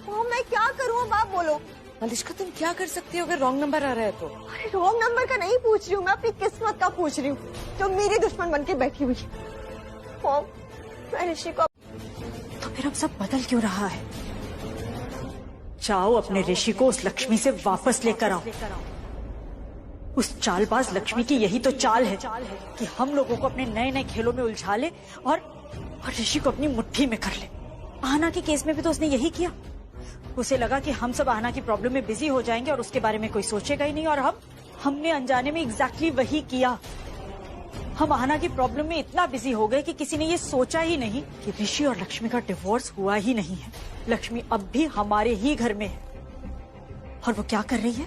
मैं क्या करूँ? अब आप बोलो। मलिश्का तुम क्या कर सकती हो अगर रॉन्ग नंबर आ रहा है तो? अरे रॉन्ग नंबर का नहीं पूछ रही हूँ मैं, अपनी किस्मत का पूछ रही हूँ जो मेरी दुश्मन बन के बैठी हुई है। मैं ऋषि को तो फिर अब सब बदल क्यों रहा है? जाओ अपने ऋषि को उस लक्ष्मी से वापस लेकर आओ। उस चालबाज लक्ष्मी की यही तो चाल है कि हम लोगों को अपने नए नए खेलों में उलझा ले और ऋषि को अपनी मुट्ठी में कर ले। आहना के केस में भी तो उसने यही किया। उसे लगा कि हम सब आहना की प्रॉब्लम में बिजी हो जाएंगे और उसके बारे में कोई सोचेगा ही नहीं, और हमने अनजाने में एग्जैक्टली वही किया। हम आहना की प्रॉब्लम में इतना बिजी हो गए कि किसी ने ये सोचा ही नहीं कि ऋषि और लक्ष्मी का डिवोर्स हुआ ही नहीं है। लक्ष्मी अब भी हमारे ही घर में है। और वो क्या कर रही है?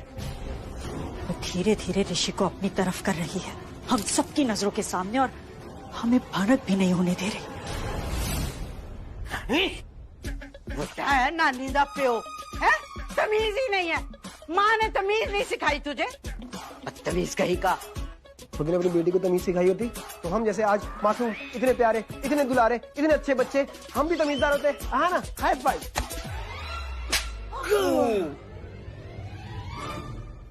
वो धीरे धीरे ऋषि को अपनी तरफ कर रही है, हम सबकी नजरों के सामने, और हमें भनक भी नहीं होने दे रही। वो क्या है नानी दा प्यो है? तमीज ही नहीं है। माँ ने तमीज नहीं सिखाई तुझे? बदतमीज कहीं का। खुद ने अपनी बेटी को तमीज सिखाई होती तो हम जैसे आज मासूम, इतने प्यारे, इतने दुलारे, इतने अच्छे बच्चे, हम भी तमीजदार होते। हाँ ना? High five.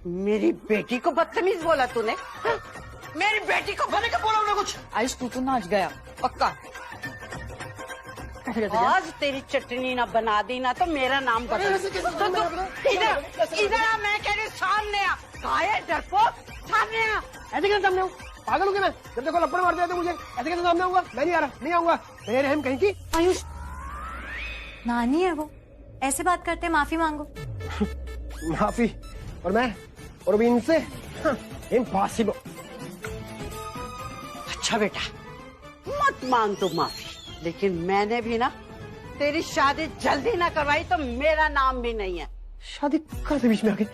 मेरी बेटी को बदतमीज बोला तूने? हा? मेरी बेटी को मैंने क्या बोला? कुछ आयुष तू तो नाच गया पक्का। आज तेरी चटनी ना बना दी ना तो मेरा नाम बदल। इधर इधर, मैं कह रही सामने आ। कहा है डरपोक? सामने आ। ऐसे कैसे सामने आऊँ? पागल हो गया मैं? जब देखो लपड़ मार दिया मुझे, ऐसे कैसे सामने आऊंगा? मैं नहीं आ रहा, नहीं आऊंगा। मेरे रहम कहीं की। आयुष नानी है वो, ऐसे बात करते, माफी मांगो। माफी? और मैं और अभी इनसे? इम्पॉसिबल। अच्छा बेटा, मत मांग तो माफी, लेकिन मैंने भी ना तेरी शादी जल्दी ना करवाई तो मेरा नाम भी नहीं है। शादी कहाँ से बीच में आके?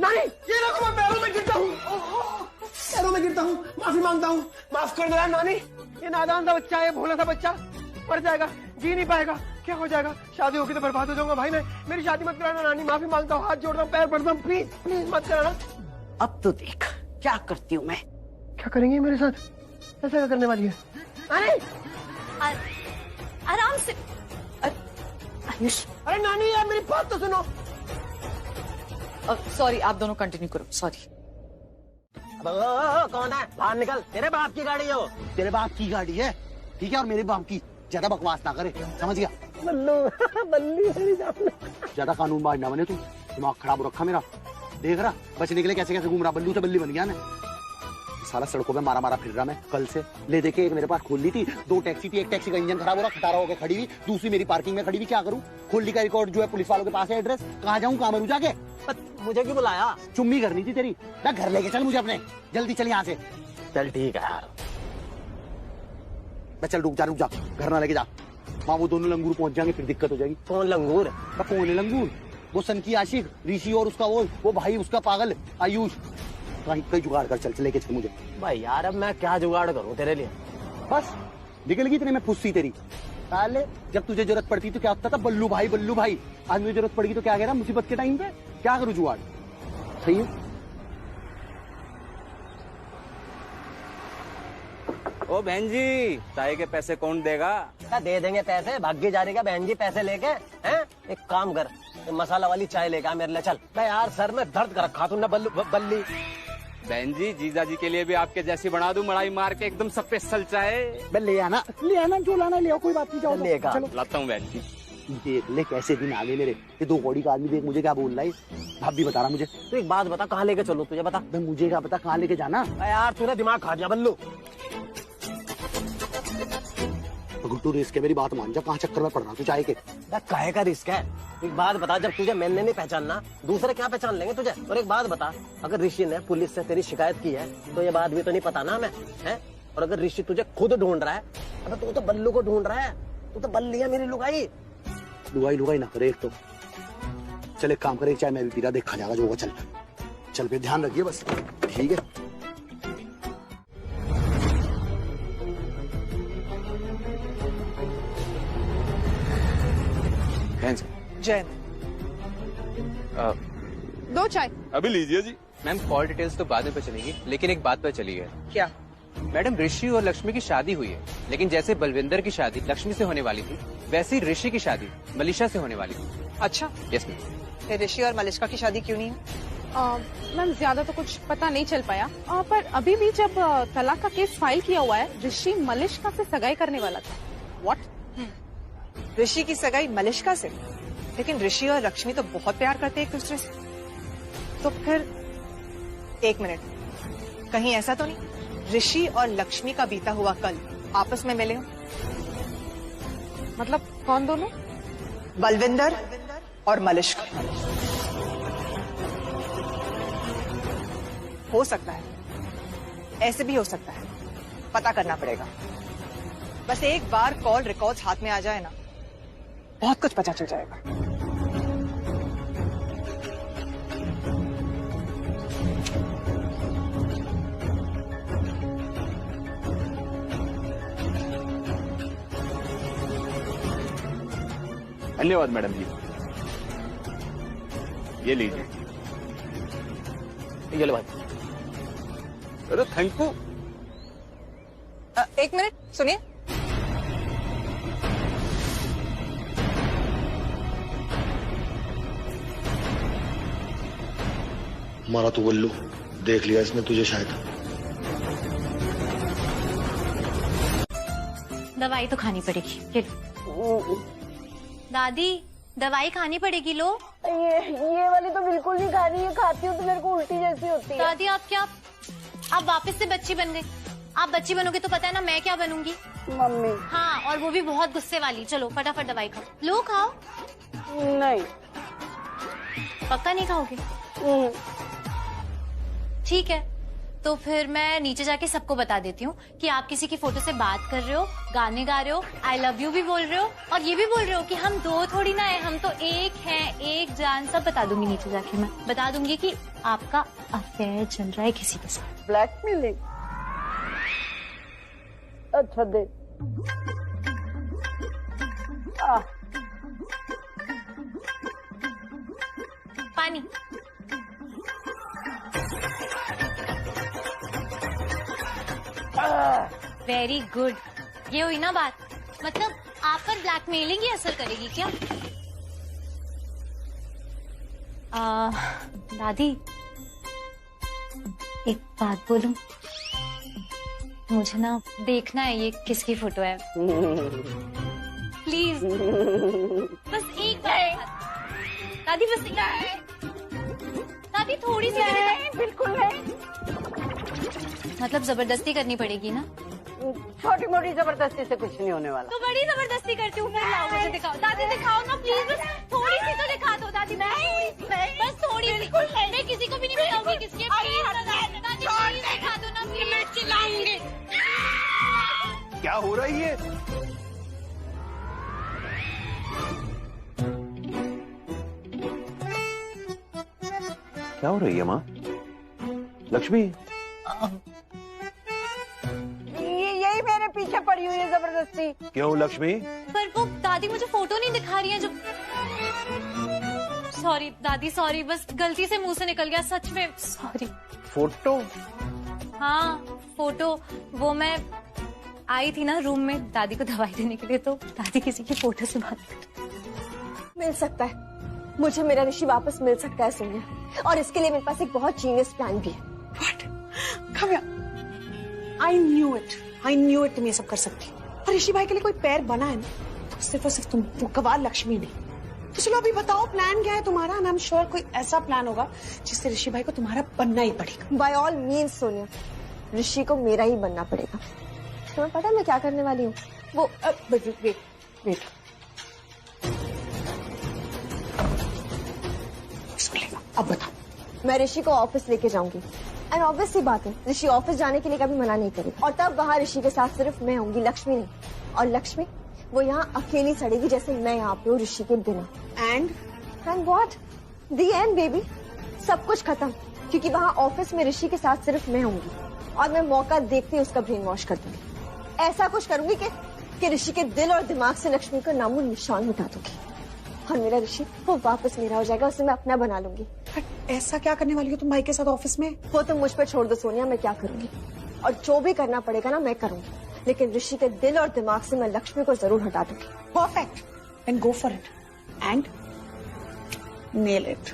नहीं, ये देखो मैं पैरों में गिरता हूँ, पैरों में गिरता हूँ, माफी मांगता हूँ, माफ कर दो नानी। ये नादान सा बच्चा है, भोला सा बच्चा, मर जाएगा, जी नहीं पाएगा, क्या हो जाएगा? शादी होगी तो बर्बाद हो जाऊंगा भाई मैं। मेरी शादी मत कराना नानी, माफी मांगता हूँ, हाथ जोड़ता हूँ, पैर पड़ता हूँ, प्लीज प्लीज मत कराना। अब तो देख क्या करती हूँ मैं। क्या करेंगे मेरे साथ? ऐसा क्या करने वाली है? अरे आराम से। आयुष, अरे नानी यार मेरी बात तो सुनो। सॉरी, आप दोनों कंटिन्यू करो। सॉरी। कौन है? बाहर निकल, तेरे बाप की गाड़ी है वो। तेरे बाप की गाड़ी है, ठीक है, और मेरे बाप की। ज्यादा बकवास ना करे, समझ गया? बल्लू बल्ली ज्यादा कानून बाज ना बने तू। दिमाग खराब रखा मेरा, देख रहा बचने के लिए कैसे कैसे घूम रहा। बल्लू से बल्ली बन गया मैं। सारा सड़कों में मारा मारा फिर रहा मैं कल से। ले देखे, एक मेरे पास खोल ली थी, 2 टैक्सी थी, एक टैक्सी का इंजन खराब हो रहा, खटारा होकर खड़ी हुई, दूसरी मेरी पार्किंग में खड़ी हुई। क्या करूं? खोली का रिकॉर्ड जो है पुलिस वालों के पास है, एड्रेस। कहाँ जाऊं, कहाँ मरूं जाके? मुझे क्यों बुलाया? चुम्मी करनी थी तेरी ना। घर लेके चल मुझे अपने, जल्दी चल यहाँ से। चल ठीक है यार। चल रुक जा, घर ना लेके जा। वहाँ वो दोनों लंगूर पहुंच जाएंगे, फिर दिक्कत हो जाएगी। कौन लंगूर? कौन है लंगूर? वो सन की आशिक ऋषि और उसका वो भाई उसका पागल आयुष। कहीं जुगाड़ कर, चल लेके चल मुझे। भाई यार अब मैं क्या जुगाड़ करूं तेरे लिए? बस निकल गई इतने में फुस्सी तेरी। पहले जब तुझे जरूरत पड़ती तो क्या होता था? बल्लू भाई बल्लू भाई। आज मुझे जरूरत पड़ेगी तो क्या कह रहा? मुसीबत के टाइम पे क्या करूं जुगाड़? सही है। ओ बहन जी, चाय के पैसे कौन देगा? दे देंगे पैसे, भाग्य जा रही का बहन जी पैसे लेके हैं। एक काम कर, मसाला वाली चाय लेके आ मेरे लिए, चल। मैं यार सर में दर्द कर रखा तू ना बल्ली। बहन जी, जीजा जी के लिए भी आपके जैसी बना दूं, मड़ाई मार के एकदम स्पेशल चाय। ले आना जो लाना ले आओ, कोई बात नहीं, जाओ लेगा। लाता हूँ बहन जी। देख ले कैसे दिन आ गए मेरे। ये 2 कौड़ी का आदमी देख मुझे क्या बोल रहा है। भाभी बता रहा मुझे। तू एक बात बता, कहाँ लेके चलो तुझे बता। मुझे क्या पता कहाँ लेके जाना। यार तूने दिमाग खा दिया बल्लू। गुट्टू रिस्क है, मेरी बात मान जा। कहाँ चक्कर में पड़ रहा तू चाय के? काहे का रिस्क है? एक बात बता, जब तुझे मैंने नहीं पहचानना, दूसरे क्या पहचान लेंगे तुझे? और एक बात बता, अगर ऋषि ने पुलिस से तेरी शिकायत की है तो ये बात भी तो नहीं पता ना हमें, है? और अगर ऋषि तुझे खुद ढूंढ रहा है, अबे तू तो बल्लू को ढूंढ रहा है। तू तो बल्ली है मेरी लुगाई। लुगाई ना करे एक तो। चल एक काम करे, चाय मैं भी पी रहा, देखा जाएगा जो होगा। चल चल पे ध्यान रखिए बस, ठीक है? जैन 2 चाय अभी लीजिए जी। मैम कॉल डिटेल्स तो बाद में पे चलेगी, लेकिन एक बात पर चली है। क्या? मैडम ऋषि और लक्ष्मी की शादी हुई है, लेकिन जैसे बलविंदर की शादी लक्ष्मी से होने वाली थी, वैसे ही ऋषि की शादी मलिशा से होने वाली थी। अच्छा, यस मैम। ऋषि और मलिश्का की शादी क्यों नहीं है? मैम ज्यादा तो कुछ पता नहीं चल पाया, पर अभी भी जब तलाक का केस फाइल किया हुआ है, ऋषि मलिश्का से सगाई करने वाला था। व्हाट? ऋषि की सगाई मलिश्का से? लेकिन ऋषि और लक्ष्मी तो बहुत प्यार करते हैं एक दूसरे से। तो फिर 1 मिनट, कहीं ऐसा तो नहीं ऋषि और लक्ष्मी का बीता हुआ कल आपस में मिले हो? मतलब कौन दोनों? बलविंदर और मलिश्का। हो सकता है, ऐसे भी हो सकता है, पता करना पड़ेगा। बस एक बार कॉल रिकॉर्ड्स हाथ में आ जाए ना, बहुत कुछ पता चल जाएगा। धन्यवाद मैडम जी। ये लीजिए। ये लो भाई। अरे थैंक यू। 1 मिनट सुनिए। मारा तो बल्लू, देख लिया इसने तुझे शायद। दवाई तो खानी पड़ेगी। ये दादी, दवाई खानी पड़ेगी। लो ये वाली तो बिल्कुल नहीं खानी है, खाती हूँ तो मेरे को उल्टी जैसी होती है। दादी आप क्या, आप वापस से बच्ची बन गई। आप बच्ची बनोगे तो पता है ना मैं क्या बनूंगी? मम्मी। हाँ, और वो भी बहुत गुस्से वाली। चलो फटाफट दवाई खाओ। लो खाओ। नहीं। पक्का नहीं खाओगे? ठीक है, तो फिर मैं नीचे जाके सबको बता देती हूँ कि आप किसी की फोटो से बात कर रहे हो, गाने गा रहे हो, आई लव यू भी बोल रहे हो, और ये भी बोल रहे हो कि हम 2 थोड़ी ना है, हम तो एक हैं, एक जान। सब बता दूंगी नीचे जाके। मैं बता दूंगी कि आपका अफेयर चल रहा है किसी के साथ। ब्लैकमेलिंग? अच्छा दे। पानी। Very good. ये हुई ना बात। मतलब आप पर ब्लैकमेलिंग ही असर करेगी क्या? दादी एक बात बोलूं? मुझे ना देखना है ये किसकी फोटो है। प्लीज बस एक बार। दादी बस दादी थोड़ी सी। बिल्कुल नहीं। मतलब जबरदस्ती करनी पड़ेगी ना? छोटी मोटी जबरदस्ती से कुछ नहीं होने वाला। तो बड़ी जबरदस्ती करती हूँ। लाओ मुझे दिखाओ। दादी दिखाओ ना प्लीज, बस थोड़ी सी तो दिखा दो दादी। बस थोड़ी सी। मैं किसी को भी नहीं बताऊंगी किसकी। दादी प्लीज दिखा दो ना प्लीज। मैं चिल्लाऊंगी। क्या हो रहा है ये? क्या हो रही है माँ? लक्ष्मी यही मेरे पीछे पड़ी हुई है जबरदस्ती। क्यों लक्ष्मी? पर वो दादी मुझे फोटो नहीं दिखा रही है। जो सॉरी दादी, सॉरी, बस गलती से मुंह से निकल गया, सच में सॉरी। फोटो? हाँ फोटो, वो मैं आई थी ना रूम में दादी को दवाई देने के लिए, तो दादी किसी की फोटो से बात कर। मिल सकता है मुझे, मेरा ऋषि वापस मिल सकता है सोनिया, और इसके लिए मेरे पास एक बहुत जीनियस प्लान भी है। आई न्यू इट तुम ये सब कर सकती। और ऋषि भाई के लिए कोई पैर बना है ना, तो सिर्फ और सिर्फ तुम, वो गवार लक्ष्मी नहीं। तो चलो अभी बताओ प्लान क्या है तुम्हारा, आई एम श्योर कोई ऐसा प्लान होगा जिससे ऋषि भाई को तुम्हारा बनना ही पड़ेगा। बाय ऑल मीन्स सोनिया, ऋषि को मेरा ही बनना पड़ेगा। तुम्हें पता है मैं क्या करने वाली हूँ? वो वेट अब बताओ। मैं ऋषि को ऑफिस लेके जाऊंगी, एंड ऑब्वियस सी बात है ऋषि ऑफिस जाने के लिए कभी मना नहीं करेगा, और तब वहाँ ऋषि के साथ सिर्फ मैं होंगी, लक्ष्मी नहीं। और लक्ष्मी वो यहाँ अकेली सड़ेगी जैसे मैं यहाँ पे हूँ ऋषि के बिना। And what? The end baby, सब कुछ खत्म, क्योंकि वहाँ ऑफिस में ऋषि के साथ सिर्फ मैं होंगी, और मैं मौका देखते ही उसका ब्रेन वॉश कर दूंगी। ऐसा कुछ करूंगी कि ऋषि के दिल और दिमाग से लक्ष्मी का नामो निशान मिटा दूंगी, और मेरा ऋषि वो वापस मेरा हो जाएगा, उसे मैं अपना बना लूंगी। ऐसा क्या करने वाली हो तुम भाई के साथ ऑफिस में? वो तुम मुझ पर छोड़ दो सोनिया, मैं क्या करूंगी, और जो भी करना पड़ेगा ना मैं करूंगी, लेकिन ऋषि के दिल और दिमाग से मैं लक्ष्मी को जरूर हटा दूंगी। Perfect, then go for it and nail it.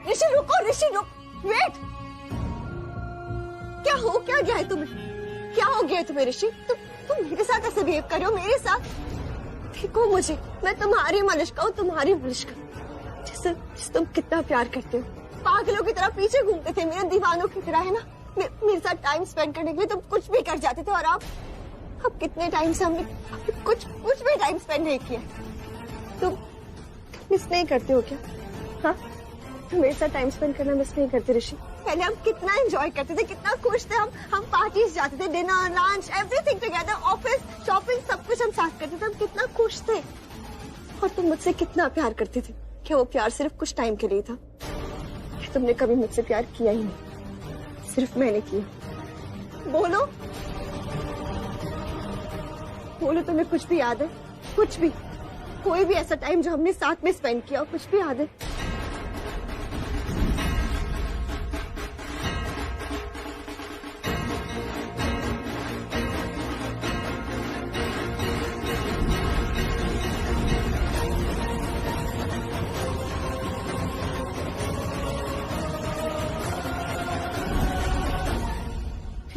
Rishi रुको, ऋषि रुक, वेट। क्या हो क्या गया है तुम्हें? क्या हो गया है तुम्हें ऋषि? तुम मेरे साथ ऐसे बिहेव कर रहे हो, मेरे साथ? देखो मुझे, मैं तुम्हारी मलिश्का हूँ, तुम्हारी मलिश्का, जिसे तुम कितना प्यार करते हो। पागलों की तरह पीछे घूमते थे, मेरे दीवानों की तरह, है ना? मेरे साथ टाइम स्पेंड करने के लिए तुम कुछ भी कर जाते थे, और अब कितने टाइम से हमने कुछ भी टाइम स्पेंड नहीं किया। तुम मिस नहीं करते हो क्या? हाँ, मेरे साथ टाइम स्पेंड करना मिस नहीं करते ऋषि? पहले हम कितना एंजॉय करते थे, कितना खुश थे हम पार्टीज जाते थे, dinner, lunch, everything together, office, shopping, सब कुछ हम साथ करते थे, हम कितना खुश थे। और तुम मुझसे कितना प्यार करते थे। क्या वो प्यार सिर्फ कुछ टाइम के लिए था? तुमने कभी मुझसे प्यार किया ही नहीं, सिर्फ मैंने किया। बोलो बोलो, तुम्हें कुछ भी याद है? कुछ भी, कोई भी ऐसा टाइम जो हमने साथ में स्पेंड किया, कुछ भी याद है?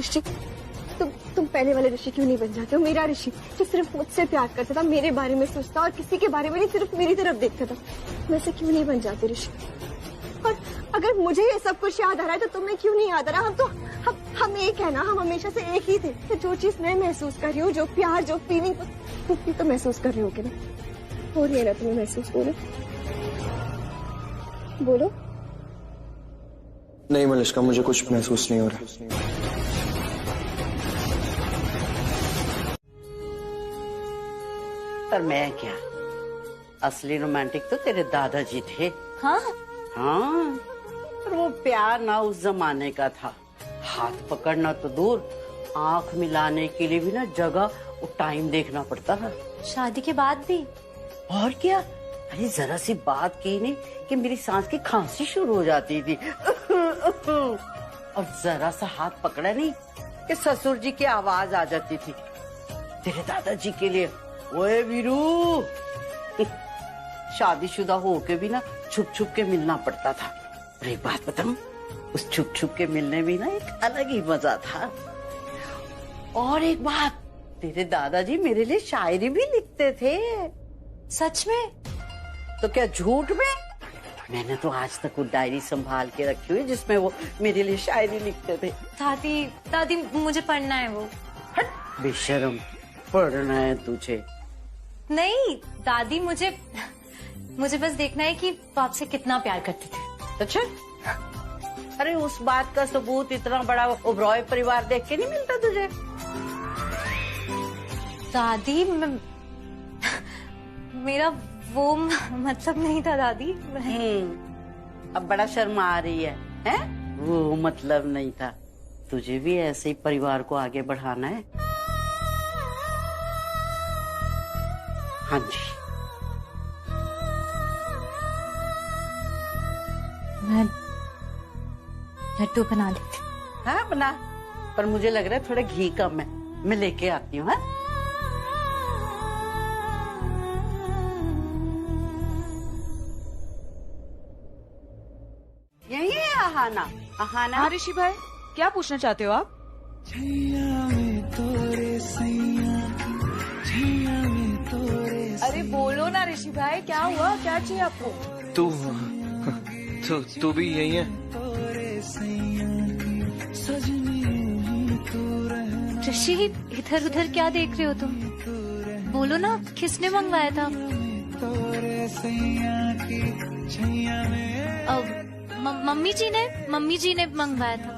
ऋषि, तुम पहले वाले ऋषि क्यों नहीं बन जाते हो? मेरा ऋषि जो सिर्फ मुझसे प्यार करता था, मेरे बारे में सोचता और किसी के बारे में नहीं, सिर्फ मेरी तरफ देखता था, वैसे क्यों नहीं बन जाते ऋषि? और अगर मुझे ये सब कुछ याद आ रहा है तो तुम्हें क्यों नहीं याद आ रहा? हम एक है ना, हम हमेशा से एक ही थे। तो जो चीज मैं महसूस कर रही हूँ, जो प्यार, जो फीलिंग, तुम भी तो महसूस कर रहे हो ना? हो रही है ना तुम्हें महसूस? बोलो। नहीं मलिश्का, मुझे कुछ महसूस नहीं हो रहा। पर मैं क्या, असली रोमांटिक तो तेरे दादाजी थे। हाँ हाँ, पर वो प्यार ना उस जमाने का था। हाथ पकड़ना तो दूर, आंख मिलाने के लिए भी ना जगह और टाइम देखना पड़ता था। शादी के बाद भी? और क्या, अरे जरा सी बात की नहीं कि मेरी सांस की खांसी शुरू हो जाती थी। और जरा सा हाथ पकड़ा नहीं कि ससुर जी की आवाज आ जाती थी। तेरे दादाजी के लिए, ओए वीरू, शादीशुदा होके भी ना छुप छुप के मिलना पड़ता था। और एक बात बताऊं, उस छुप छुप के मिलने में ना एक अलग ही मजा था। और एक बात, तेरे दादाजी मेरे लिए शायरी भी लिखते थे। सच में? तो क्या झूठ में? मैंने तो आज तक वो डायरी संभाल के रखी हुई जिसमें वो मेरे लिए शायरी लिखते थे। दादी मुझे पढ़ना है वो। हट बेशरम, पढ़ना है तुझे? नहीं दादी, मुझे बस देखना है कि वो आपसे कितना प्यार करते थे। अच्छा, अरे उस बात का सबूत इतना बड़ा ओबरॉय परिवार देख के नहीं मिलता तुझे? दादी मेरा वो मतलब नहीं था दादी। अब बड़ा शर्म आ रही है, हैं? वो मतलब नहीं था। तुझे भी ऐसे ही परिवार को आगे बढ़ाना है। हाँ जी, मैं लड्डू बना लेती। हाँ बना, पर मुझे लग रहा है थोड़ा घी कम है, मैं लेके आती हूँ। हाँ यही है आहाना। आहाना। हाँ ऋषि भाई, क्या पूछना चाहते हो आप? अरे बोलो ना ऋषि भाई, क्या हुआ, क्या चाहिए आपको? तू भी यही है? ऋषि, इधर उधर क्या देख रहे हो तुम? बोलो ना, किसने मंगवाया था? मम्मी जी ने मंगवाया था।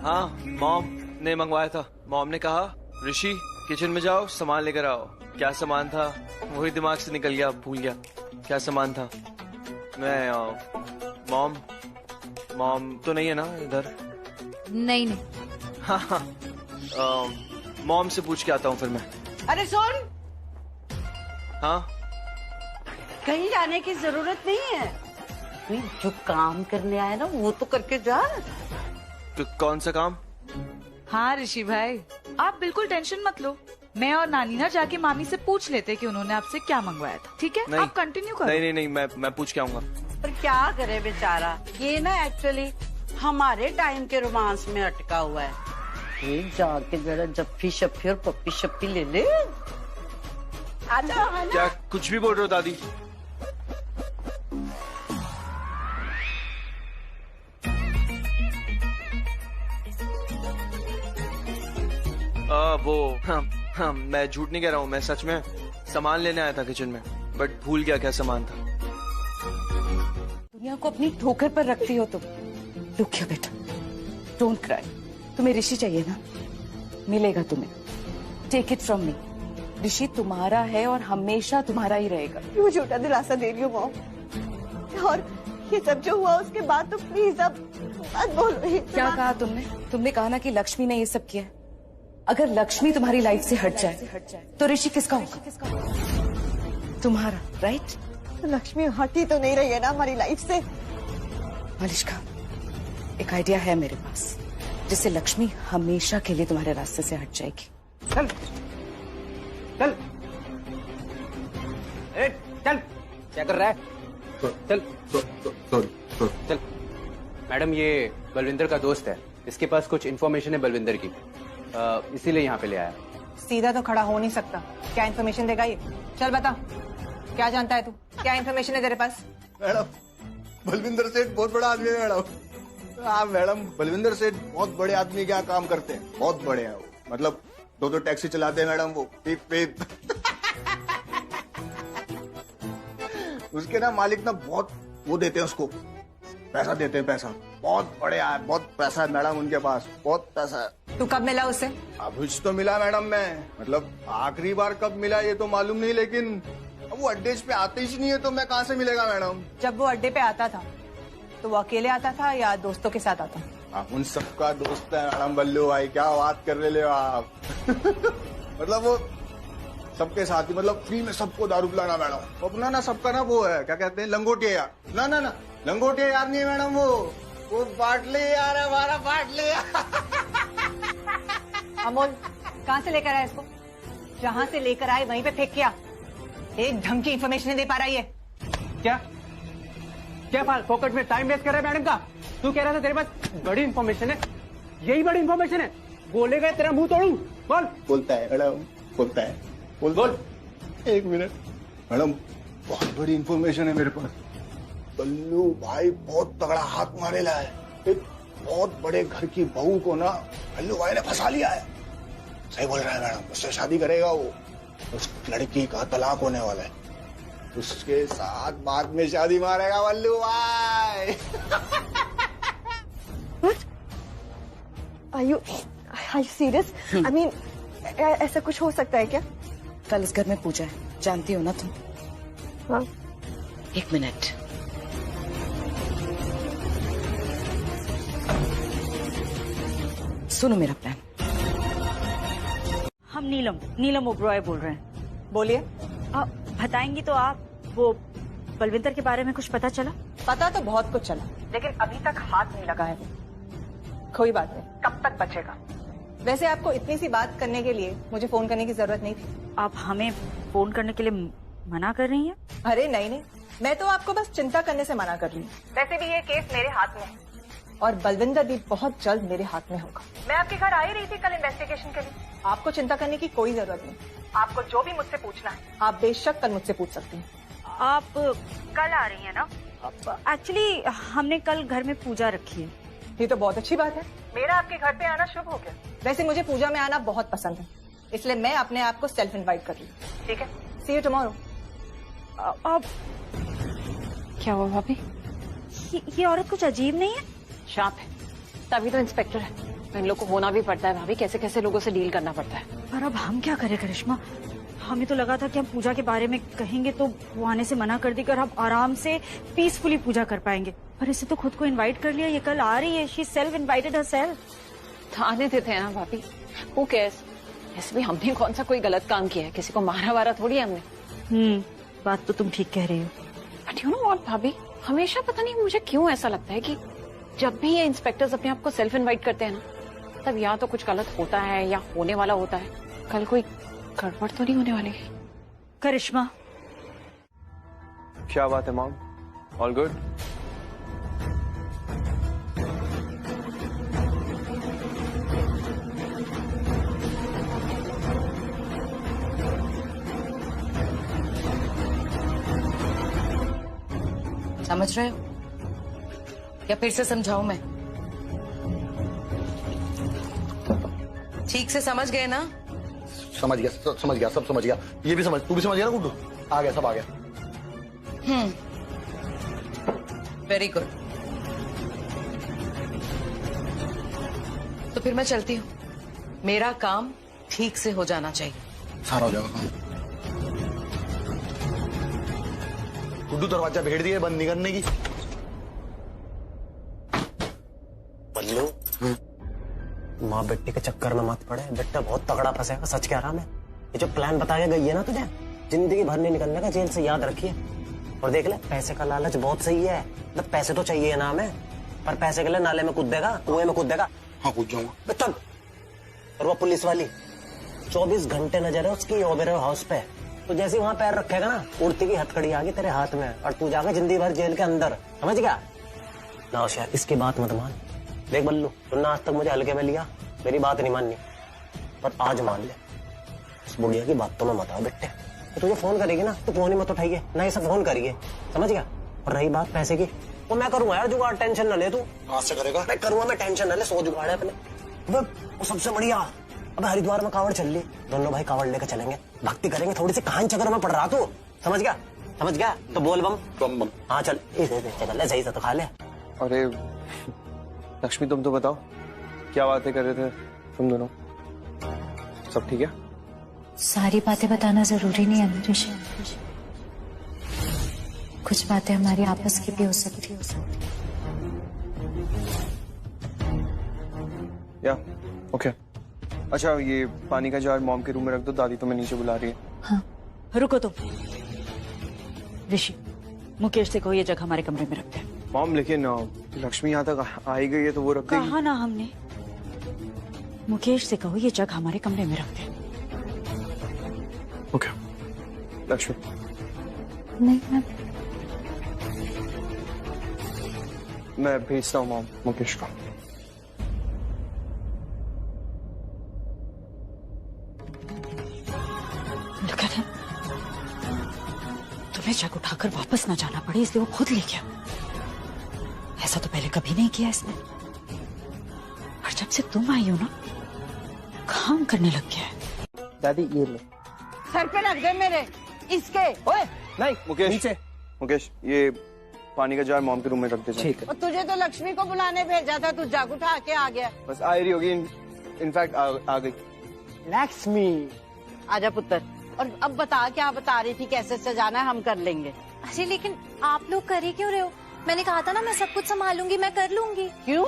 हाँ, मॉम ने मंगवाया था। मॉम ने कहा ऋषि किचन में जाओ, सामान लेकर आओ। क्या सामान था वही दिमाग से निकल गया, भूल गया क्या सामान था। मैं मॉम तो नहीं है ना इधर? नहीं। हाँ, मॉम से पूछ के आता हूँ फिर मैं। अरे सुन, हाँ कहीं जाने की जरूरत नहीं है, जो काम करने आया ना वो तो करके जा। तो कौन सा काम? हाँ ऋषि भाई, आप बिल्कुल टेंशन मत लो। मैं और नानी ना जाके मामी से पूछ लेते कि उन्होंने आपसे क्या मंगवाया था। ठीक है, आप कंटिन्यू करो। नहीं, मैं पूछ के आऊंगा। पर क्या करे बेचारा, ये ना एक्चुअली हमारे टाइम के रोमांस में अटका हुआ है। ये जाके जरा जप्फी शप्फी और पप्पी शप्पी ले ले। आजा। क्या कुछ भी बोल रहे हो दादी? हाँ, मैं झूठ नहीं कह रहा हूँ। मैं सच में सामान लेने आया था किचन में, बट भूल गया क्या सामान था। दुनिया को अपनी ठोकर पर रखती हो तुम। लुक हियर बेटा, डोंट क्राई। तुम्हें ऋषि चाहिए ना, मिलेगा तुम्हें। Take it from me. Rishi तुम्हारा है और हमेशा तुम्हारा ही रहेगा। क्यों झूठा दिलासा दे रही हो मॉम? और ये सब जो हुआ उसके बाद तो प्लीज अब मत बोलो। क्या कहा तुमने? तुमने कहा ना कि लक्ष्मी ने ये सब किया। अगर लक्ष्मी तुम्हारी लाइफ से हट जाए तो ऋषि किसका होगा? तुम्हारा, राइट? लक्ष्मी हटी तो नहीं रही है ना हमारी लाइफ से। मालिश्का, एक आइडिया है मेरे पास जिससे लक्ष्मी हमेशा के लिए तुम्हारे रास्ते से हट जाएगी। चल चल चल, क्या कर रहा है? चल चल। मैडम, ये बलविंदर का दोस्त है, इसके पास कुछ इन्फॉर्मेशन है बलविंदर की, इसीलिए यहाँ पे ले आया। सीधा तो खड़ा हो नहीं सकता, क्या इन्फॉर्मेशन देगा ये? चल बता, क्या जानता है तू? क्या इन्फॉर्मेशन है तेरे पास? मैडम, बलविंदर सेठ बहुत बड़ा आदमी है मैडम। हाँ मैडम, बलविंदर सेठ बहुत बड़े आदमी क्या काम करते हैं, बहुत बड़े हैं वो। मतलब 2 टैक्सी चलाते हैं मैडम वो, पीप। उसके ना मालिक ना बहुत वो देते हैं उसको, पैसा देते हैं, पैसा बहुत बड़े है, बहुत पैसा है मैडम उनके पास, बहुत पैसा है। तू कब मिला उससे? अभी तो मिला मैडम मैं, मतलब आखिरी बार कब मिला ये तो मालूम नहीं, लेकिन अब वो अड्डे पे आते ही नहीं है तो मैं कहाँ से मिलेगा मैडम? जब वो अड्डे पे आता था तो वो अकेले आता था या दोस्तों के साथ आता? आप उन सबका दोस्त है मैडम। बल्लू भाई क्या बात कर रहे हो आप? मतलब वो सबके साथ ही, मतलब फ्री में सबको दारू पिलाना मैडम। अपना ना सबका ना वो है, क्या कहते हैं, लंगोटिया यार। ना लंगोटिया यार नहीं है मैडम, वो बाटले यार है हमारा, बाटले यार। अमोल, कहाँ से लेकर आया इसको? जहाँ से लेकर आए वहीं पे फेंक किया। एक ढंग की इन्फॉर्मेशन नहीं दे पा रहा है ये। क्या फाल पॉकेट में टाइम वेस्ट कर रहा है मैडम का? तू कह रहा था तेरे पास बड़ी इन्फॉर्मेशन है, यही बड़ी इन्फॉर्मेशन है। बोलेगा तेरा मुंह तोड़ू। बोल। बोलता है मैडम, बोलता है। बोल। 1 मिनट मैडम, बहुत बड़ी इन्फॉर्मेशन है मेरे पास। बल्लू भाई बहुत तगड़ा हाथ मारेला है। एक बहुत बड़े घर की बहू को ना बल्लू भाई ने फंसा लिया है। सही बोल रहा है मैडम, उससे शादी करेगा वो। उस लड़की का तलाक होने वाला है, उसके साथ बाद में शादी मारेगा बल्लू भाई। Are you serious? I mean, ऐसा कुछ हो सकता है क्या? कल इस घर में पूजा है, जानती हो ना तुम? हाँ। 1 मिनट। सुनो मेरा प्लान। हम नीलम ओबरॉय बोल रहे हैं। बोलिए। बताएंगी तो आप, वो बलविंदर के बारे में कुछ पता चला? पता तो बहुत कुछ चला, लेकिन अभी तक हाथ नहीं लगा है वो। कोई बात नहीं, कब तक बचेगा। वैसे आपको इतनी सी बात करने के लिए मुझे फोन करने की जरूरत नहीं थी। आप हमें फोन करने के लिए मना कर रही हैं? अरे नहीं, मैं तो आपको बस चिंता करने से मना कर रही हूँ। वैसे भी ये केस मेरे हाथ में है और बलविंदर भी बहुत जल्द मेरे हाथ में होगा। मैं आपके घर आ ही रही थी कल इन्वेस्टिगेशन के लिए। आपको चिंता करने की कोई जरूरत नहीं। आपको जो भी मुझसे पूछना है आप बेशक कल मुझसे पूछ सकती हैं। आप कल आ रही हैं ना? एक्चुअली हमने कल घर में पूजा रखी है। ये तो बहुत अच्छी बात है, मेरा आपके घर पे आना शुभ हो गया। वैसे मुझे पूजा में आना बहुत पसंद है, इसलिए मैं अपने आप को सेल्फ इनवाइट कर रही हूँ। ठीक है, सी यू टुमारो। अब क्या हुआ भाभी? ये औरत कुछ अजीब नहीं है? शांत है, तभी तो इंस्पेक्टर है। इन लोग को होना भी पड़ता है भाभी, कैसे कैसे लोगों से डील करना पड़ता है। पर अब हम क्या करें करिश्मा? हमें तो लगा था कि हम पूजा के बारे में कहेंगे तो वो आने से मना कर देगी और हम आराम से पीसफुली पूजा कर पाएंगे। पर इसे तो खुद को इनवाइट कर लिया, ये कल आ रही है। She self invited herself. आने देते हैं ना भाभी, हु केयर्स। ऐसे भी हमने कौन सा कोई गलत काम किया है, किसी को मारा वारा थोड़ी है हमने। बात तो तुम ठीक कह रही हो। बट यू नो व्हाट भाभी, हमेशा पता नहीं मुझे क्यों ऐसा लगता है कि जब भी ये इंस्पेक्टर्स अपने आप को सेल्फ इनवाइट करते हैं ना, तब या तो कुछ गलत होता है या होने वाला होता है। कल कोई गड़बड़ तो नहीं होने वाली? करिश्मा, क्या बात है मॉम? All good? समझ रहे हो या फिर से समझाऊं मैं? ठीक से समझ गए ना? समझ गया, सब समझ गया। ये भी समझ, तू भी समझ गया ना गुड्डू? आ गया, सब आ गया। Very good. तो फिर मैं चलती हूँ, मेरा काम ठीक से हो जाना चाहिए। सारा हो जाएगा काम। गुड्डू दरवाजा भेड़ दिए, बंद नहीं करने की। बल्लू, माँ बेटी के चक्कर में मत पड़े, बेटा बहुत तगड़ा फंसेगा। सच कह रहा मैं, ये जो प्लान बता के गई है ना तुझे, जिंदगी भर नहीं निकलने का जेल से, याद रखिए। और देख ले, पैसे का लालच बहुत सही है। मतलब पैसे तो चाहिए ना हमें, पर पैसे के लिए नाले में कूद देगा, कुएं में कूद देगा। हाँ, कूद जाऊंगा। चल। और वो पुलिस वाली 24 घंटे नजर है उसकी ओबेरॉय हाउस पे। तो जैसे वहां पैर रखेगा ना, उड़ती की हथकड़ी आ गई तेरे हाथ में और तू जाकर जिंदगी भर जेल के अंदर। समझ गया ना? शायद इसकी बात मत मान। देख बल्लू, तुमने आज तक मुझे हल्के में लिया, मेरी बात नहीं माननी, पर आज मान ले। इस बुढ़िया की बात तो मैं मत आओ बेटे। तो तुझे फोन करेगी ना तो फोन ही मत उठाइए, ना ये सब फोन करिए। समझ गया? और रही बात पैसे की, वो मैं करूंगा यार जुगाड़, टेंशन न ले तू। आज से करेगा? मैं करूंगा, मैं टेंशन न ले। 100 जुगाड़ है अपने। वो सबसे बढ़िया। अब हरिद्वार में कांवड़ चल ली, दोनों भाई कांवड़ लेकर चलेंगे, भक्ति करेंगे। थोड़ी सी कहानी चक्कर में पड़ रहा तू। समझ गया? समझ गया? तो बोल बम बम बम। हाँ चल, चल सही से तो खा ले। अरे लक्ष्मी, तुम तो बताओ, क्या बातें कर रहे थे तुम दोनों? सब ठीक है? सारी बातें बताना जरूरी नहीं है ऋषि। कुछ बातें हमारी आपस की भी हो सकती या ओके। अच्छा, ये पानी का जार मॉम के रूम में रख दो, दादी तुम्हें नीचे बुला रही है। हाँ। रुको तुम। ऋषि, मुकेश से कहो ये जग हमारे कमरे में रखते हैं। मॉम, लेकिन लक्ष्मी यहाँ तक आ ही गई है तो वो रख देगी। कहा ना हमने, मुकेश से कहो ये जग हमारे कमरे में रखते हैं। ओके लक्ष्मी। नहीं, मैं भेजता हूँ मॉम मुकेश को। तुम्हें जग उठाकर वापस ना जाना पड़े इसलिए वो खुद ले गया। ऐसा तो पहले कभी नहीं किया इसने। और जब से तुम आई हो ना, काम करने लग गया है। दादी ये ले। सर पे रख दे मेरे इसके। ओए नहीं, मुकेश, नीचे। मुकेश, ये पानी का जार मॉम के रूम में रख दे। ठीक है। और तुझे तो लक्ष्मी को बुलाने भेजा था, तू जग उठा के आ गया। बस आ रही होगी, इनफैक्ट आ गई। लक्ष्मी, आजा पुत्र। और अब बता, क्या बता रही थी, कैसे सजाना है, हम कर लेंगे। अरे लेकिन आप लोग कर ही क्यों रहे हो? मैंने कहा था ना मैं सब कुछ संभालूंगी, मैं कर लूंगी। क्यों?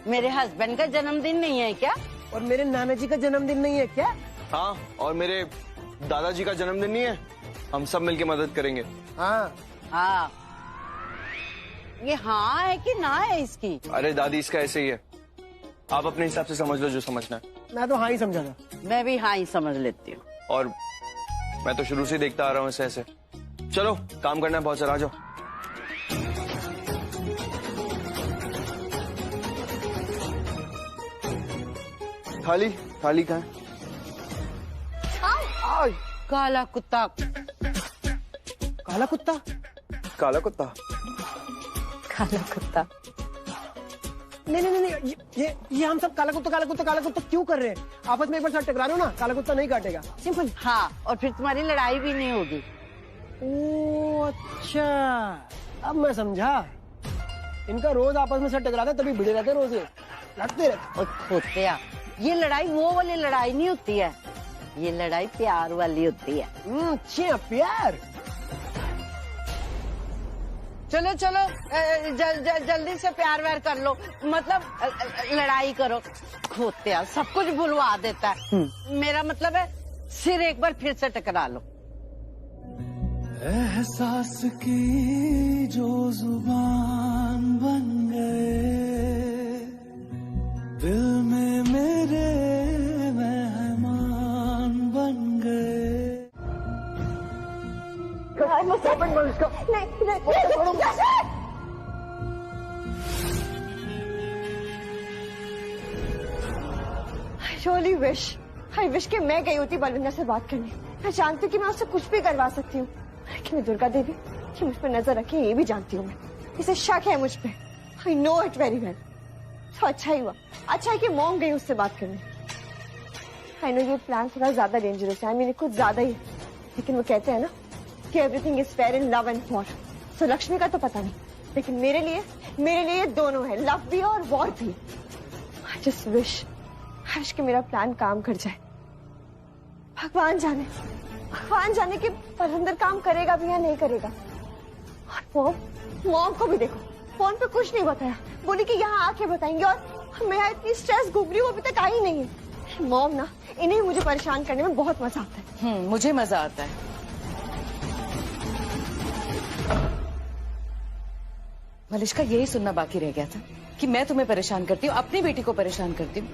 मेरे हस्बैंड का जन्मदिन नहीं है क्या? और मेरे नाना जी का जन्मदिन नहीं है क्या? हाँ, और मेरे दादाजी का जन्मदिन नहीं है। हम सब मिलके मदद करेंगे। हाँ, हाँ, ये हाँ है कि ना है इसकी? अरे दादी इसका ऐसे ही है, आप अपने हिसाब से समझ लो जो समझना है। मैं तो हाँ ही समझा था। मैं भी हाँ ही समझ लेती हूँ। और मैं तो शुरू से देखता आ रहा हूँ ऐसे ऐसे। चलो काम करना है बहुत सारा, आ जाओ। थाली थाली कहाँ है? काला कुत्ता। काला कुत्ता? काला कुत्ता? काला कुत्ता? नहीं, ये हम सब काला कुत्ता क्यों कर रहे हैं? आपस में एक बार साथ टकरा लो ना, काला कुत्ता नहीं काटेगा। सिंपल। हाँ, और फिर तुम्हारी लड़ाई भी नहीं होगी। ओह अच्छा, अब मैं समझा। इनका रोज आपस में साथ टकराता है, तभी भिड़े रहते रोज, लड़ते रहते। और खोतिया, ये लड़ाई वो वाली लड़ाई नहीं होती है, ये लड़ाई प्यार वाली होती है। अच्छा प्यार। चलो जल्दी से प्यार व्यार कर लो, मतलब लड़ाई करो। खोतिया सब कुछ भुलवा देता है। मेरा मतलब है सिर एक बार फिर से टकरा लो। एहसास की जो जुबान बन गए, दिल में मेरे मेहमान बन गए। आई विश कि मैं गई होती बलविंदर से बात करने। मैं जानती हूँ कि मैं उससे कुछ भी करवा सकती हूँ, लेकिन दुर्गा देवी कि मुझ पर नजर रखे ये भी जानती हूँ मैं। इसे शक है मुझ पे। I know it very well. तो अच्छा ही हुआ, अच्छा है कि मॉम गई उससे बात करने। आई नो ये प्लान थोड़ा ज्यादा डेंजरस है, मेरे कुछ ज्यादा ही, लेकिन वो कहते हैं ना कि everything is fair in love and war. तो लक्ष्मी का तो पता नहीं, लेकिन मेरे लिए ये दोनों है, लव भी और वॉर भी। आई जस्ट विश कि मेरा प्लान काम कर जाए। भगवान जाने कि बलविंदर काम करेगा भी या नहीं करेगा। और मॉम को भी देखो, फोन पे कुछ नहीं बताया, बोली कि यहाँ आके बताएंगे, और मैं इतनी स्ट्रेस घूम रही हूँ, अभी तक आई नहीं है। मॉम ना, इन्हें मुझे परेशान करने में बहुत मजा आता है। मुझे मजा आता है। मलिश्का, यही सुनना बाकी रह गया था कि मैं तुम्हें परेशान करती हूँ, अपनी बेटी को परेशान करती हूँ,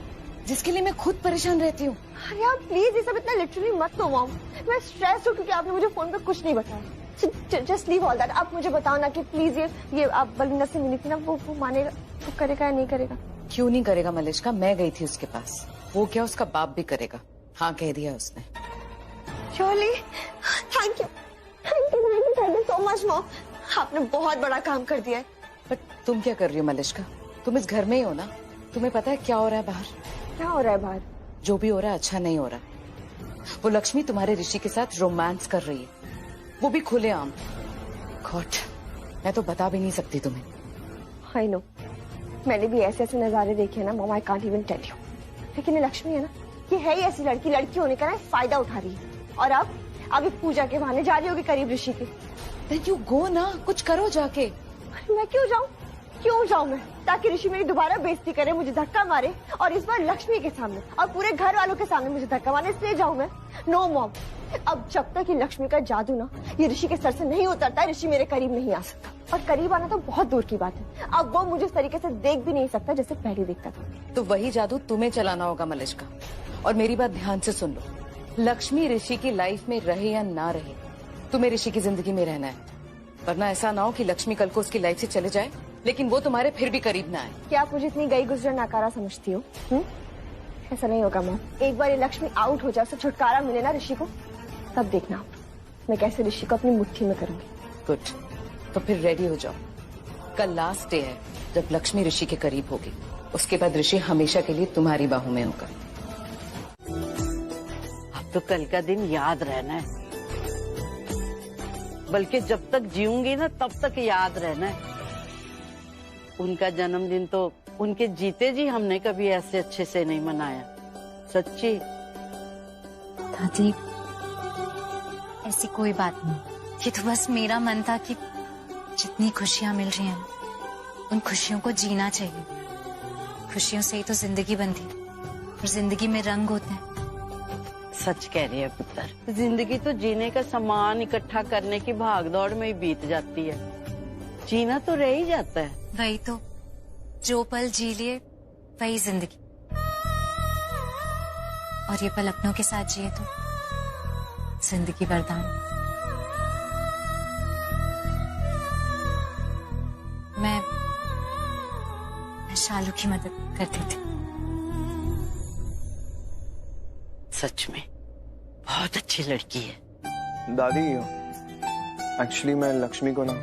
जिसके लिए मैं खुद परेशान रहती हूँ। अरे आप प्लीज ये सब इतना लिटरली मत लो मॉम। मैं स्ट्रेस हूँ क्योंकि आपने मुझे फोन पे कुछ नहीं बताया। Just leave all that. आप मुझे बताओ ना कि प्लीज ये आप बलविंदर से मिली थी ना, वो मानेगा, वो करेगा या नहीं करेगा? क्यों नहीं करेगा मलिश्का, मैं गई थी उसके पास। वो क्या उसका बाप भी करेगा। हाँ कह दिया उसने। शोली, thank you so much mom. आपने बहुत बड़ा काम कर दिया है। बट तुम क्या कर रही हो मलिश्का? तुम इस घर में ही हो ना, तुम्हें पता है क्या हो रहा है बाहर? क्या हो रहा है बाहर? जो भी हो रहा है अच्छा नहीं हो रहा। वो लक्ष्मी तुम्हारे ऋषि के साथ रोमांस कर रही है, वो भी खुलेआम। गॉड, मैं तो बता भी नहीं सकती तुम्हें। आई नो, मैंने भी ऐसे ऐसे नजारे देखे ना mom, I can't even tell you. लेकिन ये लक्ष्मी है ना, ये है ही ऐसी लड़की होने का ना फायदा उठा रही है। और अब पूजा के बहाने जा रही होगी करीब ऋषि के। Then you go ना, कुछ करो जाके। मैं क्यों जाऊं मैं, ताकि ऋषि मेरी दोबारा बेइज्जती करे, मुझे धक्का मारे, और इस बार लक्ष्मी के सामने और पूरे घर वालों के सामने मुझे धक्का मारे, इसलिए जाऊं मैं? नो मॉम, अब जब तक ये लक्ष्मी का जादू ना ये ऋषि के सर से नहीं उतरता, ऋषि मेरे करीब नहीं आ सकता। और करीब आना तो बहुत दूर की बात है, अब वो मुझे इस तरीके से देख भी नहीं सकता जैसे पहले देखता था। तो वही जादू तुम्हें चलाना होगा मलिश्का। और मेरी बात ध्यान से सुन लो, लक्ष्मी ऋषि की लाइफ में रहे या ना रहे, तुम्हें ऋषि की जिंदगी में रहना है। वरना ऐसा ना हो कि लक्ष्मी कल को उसकी लाइफ से चले जाए, लेकिन वो तुम्हारे फिर भी करीब ना आए। क्या आप मुझे इतनी गई गुजर नाकारा समझती हो? ऐसा नहीं होगा मॉम। एक बार ये लक्ष्मी आउट हो जाए, उससे छुटकारा मिले ना ऋषि को, तब देखना मैं कैसे ऋषि को अपनी मुट्ठी में करूंगी। गुड, तो फिर रेडी हो जाओ। कल लास्ट डे है जब लक्ष्मी ऋषि के करीब होगी, उसके बाद ऋषि हमेशा के लिए तुम्हारी बाहों में होगा। अब तो कल का दिन याद रहना है, बल्कि जब तक जीऊंगी ना तब तक याद रहना है। उनका जन्मदिन तो उनके जीते जी हमने कभी ऐसे अच्छे से नहीं मनाया, सच्ची। दादी, ऐसी कोई बात नहीं, ये तो बस मेरा मन था कि जितनी खुशियां मिल रही हैं उन खुशियों को जीना चाहिए। खुशियों से ही तो जिंदगी बनती है, और जिंदगी में रंग होते हैं। सच कह रही है पुत्र, जिंदगी तो जीने का सामान इकट्ठा करने की भागदौड़ में ही बीत जाती है, जीना तो रह ही जाता है। वही तो, जो पल जी लिए वही जिंदगी, और ये पल अपनों के साथ जिए तो जिंदगी वरदान। मैं शालू की मदद करती थी। सच में बहुत अच्छी लड़की है। दादी, एक्चुअली मैं लक्ष्मी को ना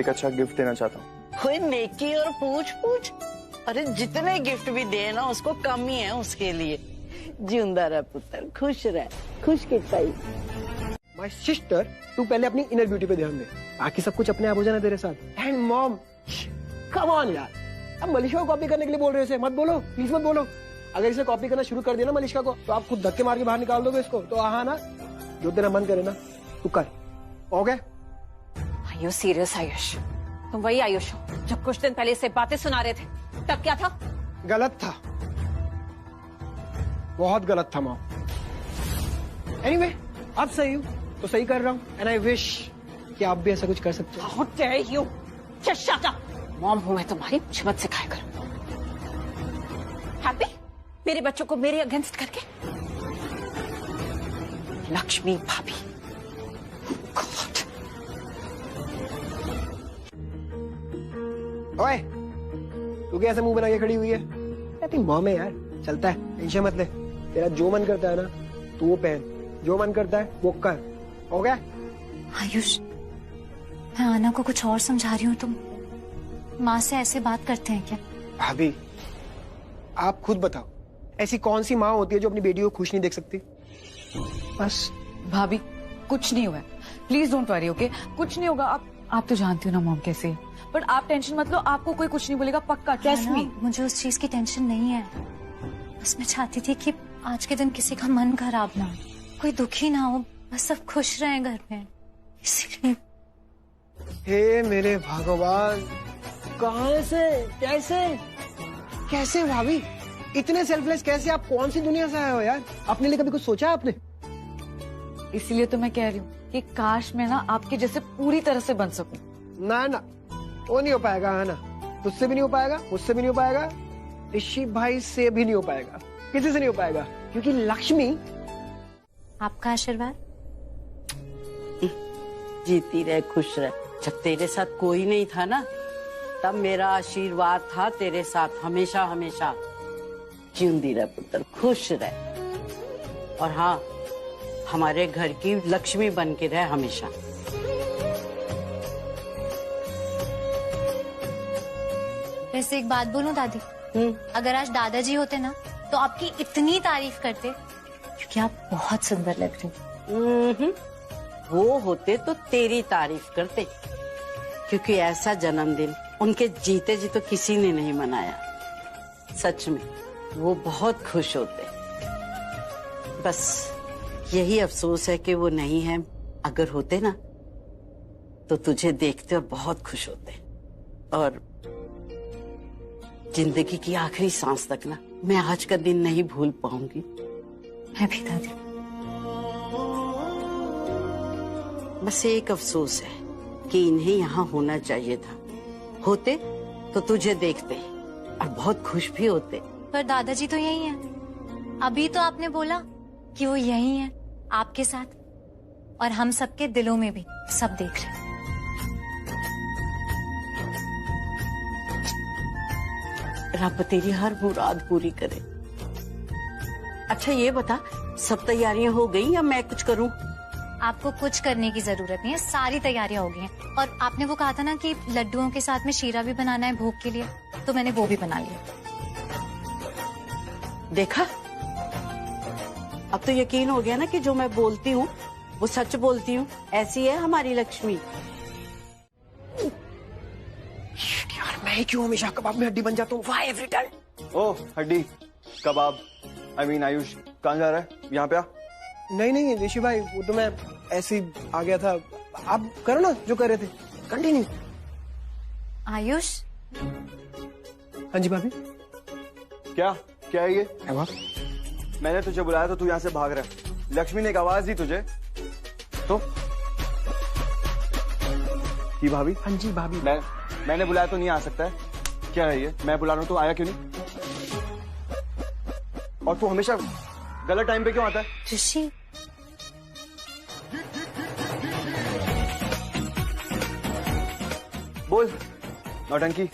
एक अच्छा गिफ्ट देना चाहता हूँ। कोई नेकी और पूछ पूछ, अरे जितने गिफ्ट भी दे ना उसको कम ही है उसके लिए। जिंदा रह पुत्र, खुश रह, खुश के पाई। माय सिस्टर, तू पहले अपनी इनर ब्यूटी पे ध्यान दे, बाकी सब कुछ अपने आप हो जाना तेरे साथ। एंड मॉम, कम ऑन यार, अब मलिशा को कॉपी करने के लिए बोल रहे हो इसे, मत बोलो, प्लीज मत बोलो। अगर इसे कॉपी करना शुरू कर दिया ना मलिशा को, तो आप खुद धक्के मार के बाहर निकाल दोगे इसको। तो हाँ ना, जो तेरा मन करे ना तू कर। Okay? Are you serious, Ayush? तुम वही आयुष हो जो कुछ दिन पहले से बातें सुना रहे थे, तब क्या था? गलत था, बहुत गलत था मॉम। एनीवे, अब सही हूँ तो सही कर रहा हूँ, एंड आई विश कि आप भी ऐसा कुछ कर सकते हो। How dare you? Just shut up. Mom हूं मैं तुम्हारी, मुझे मत सिखाया करो। हैप्पी? मेरे बच्चों को मेरे अगेंस्ट करके? लक्ष्मी भाभी। God. ओए, तू क्या ऐसे मुंह बना के खड़ी हुई है? कहती मॉम है यार, चलता है, टेंशन मत ले। तेरा जो मन करता है ना तू वो पहन, जो मन करता है वो कर। हो गया? आयुष, मैं आना को कुछ और समझा रही हूँ, तुम माँ से ऐसे बात करते हैं क्या? भाभी, आप खुद बताओ, ऐसी कौन सी माँ होती है जो अपनी बेटी को खुश नहीं देख सकती? बस भाभी, कुछ नहीं हुआ है, प्लीज डोंट वरी, ओके? कुछ नहीं होगा। आप तो जानती हो ना मॉम कैसे है, बट आप टेंशन मत लो, आपको कोई कुछ नहीं बोलेगा, पक्का, ट्रस्ट मी। मुझे उस चीज की टेंशन नहीं है, बस मैं चाहती थी कि आज के दिन किसी का मन खराब ना हो, कोई दुखी ना हो, बस सब खुश रहें घर में, इसलिए। हे मेरे भगवान, कहाँ से, कैसे कैसे भाभी, इतने सेल्फलेस कैसे? आप कौन सी दुनिया से आए हो यार? अपने लिए कभी कुछ सोचा आपने? इसलिए तो मैं कह रही हूँ कि काश मैं ना आपके जैसे पूरी तरह से बन सकूं। ना ना, वो नहीं हो पाएगा, है ना? तुझसे भी नहीं हो पाएगा, मुझसे भी नहीं हो पाएगा, ऋषि भाई से भी नहीं हो पाएगा, किसी से नहीं हो पाएगा, क्योंकि लक्ष्मी। आपका आशीर्वाद। जीती रहे, खुश रहे। जब तेरे साथ कोई नहीं था ना, तब मेरा आशीर्वाद था तेरे साथ हमेशा हमेशा। जिंदी रहे पुत्र, खुश रहे, और हाँ, हमारे घर की लक्ष्मी बन के रहे हमेशा। वैसे एक बात बोलूं दादी, अगर आज दादाजी होते ना तो आपकी इतनी तारीफ करते, क्योंकि आप बहुत सुंदर लग रहे हो। वो होते तो तेरी तारीफ करते, क्योंकि ऐसा जन्मदिन उनके जीते जी तो किसी ने नहीं मनाया। सच में वो बहुत खुश होते, बस यही अफसोस है कि वो नहीं है। अगर होते ना तो तुझे देखते और बहुत खुश होते, और जिंदगी की आखिरी सांस तक ना मैं आज का दिन नहीं भूल पाऊंगी। मैं भी दादी। बस एक अफसोस है कि इन्हें यहाँ होना चाहिए था, होते तो तुझे देखते और बहुत खुश भी होते। पर दादाजी तो यही हैं। अभी तो आपने बोला कि वो यही हैं, आपके साथ, और हम सबके दिलों में भी, सब देख रहे हैं। रब तेरी हर मुराद पूरी करे। अच्छा ये बता, सब तैयारियां हो गई या मैं कुछ करूं? आपको कुछ करने की जरूरत नहीं है, सारी तैयारियां हो गई हैं। और आपने वो कहा था ना कि लड्डुओं के साथ में शीरा भी बनाना है भोग के लिए, तो मैंने वो भी बना लिया। देखा, अब तो यकीन हो गया ना कि जो मैं बोलती हूँ वो सच बोलती हूँ। ऐसी है हमारी लक्ष्मी। यार मैं क्यों हमेशा कबाब में हड्डी बन जाता हूँ? Why every time? ओ हड्डी कबाब, I mean आयुष, कहाँ जा रहा है? यहाँ पे आ। नहीं नहीं ऋषि भाई, वो तो मैं ऐसे ही आ गया था। आप करो ना जो कर रहे थे, कंटिन्यू। आयुष। हाँ जी भाभी। क्या क्या है ये? मैंने तुझे बुलाया तो तू यहाँ से भाग रहा है। लक्ष्मी ने एक आवाज दी तुझे तो की भाभी? हाँ जी भाभी। मैंने बुलाया तो नहीं आ सकता है? क्या है ये? मैं बुला रहा हूँ तो आया क्यों नहीं? और तू हमेशा गलत टाइम पे क्यों आता है? ऋषि, बोल नौटंकी,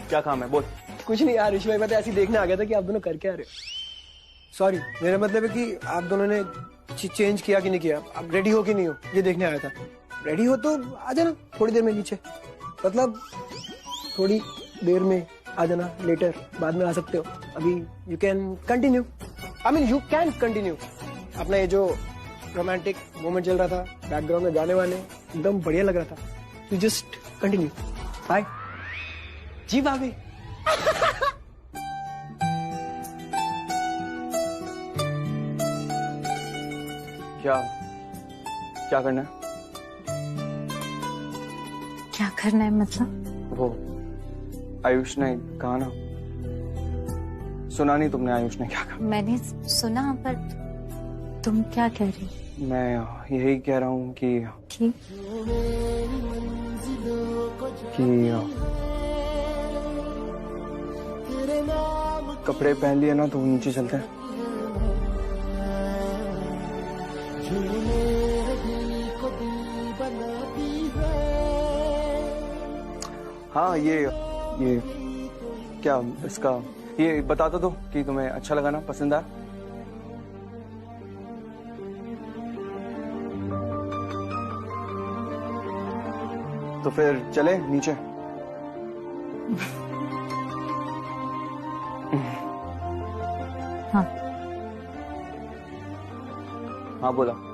क्या काम है? बोल। कुछ नहीं यार, ऋषि भाई मैं तो ऐसे ही देखने आ गया था कि आप दोनों कर क्या रहे हो। सॉरी, मेरा मतलब है कि आप दोनों ने चेंज किया कि नहीं किया, आप रेडी हो कि नहीं हो, ये देखने आया था। रेडी हो तो आ जाना थोड़ी देर में नीचे, मतलब थोड़ी देर में आ जाना, लेटर बाद में आ सकते हो। अभी you can continue, I mean you can continue. अपना ये जो रोमांटिक मोमेंट चल रहा था, बैकग्राउंड में गाने वाने एकदम बढ़िया लग रहा था। You just continue. बाय जी भाभी। क्या क्या करना है? क्या करना है मतलब? वो आयुष ने कहा ना, सुना नहीं तुमने आयुष ने क्या कहा? मैंने सुना, पर तुम क्या कह रही? मैं यही कह रहा हूँ कि कपड़े पहन लिए ना तो नीचे चलते हैं। हाँ ये क्या इसका ये बता तो दो कि तुम्हें अच्छा लगा ना, पसंद आया? तो फिर चले नीचे। हाँ हाँ बोला।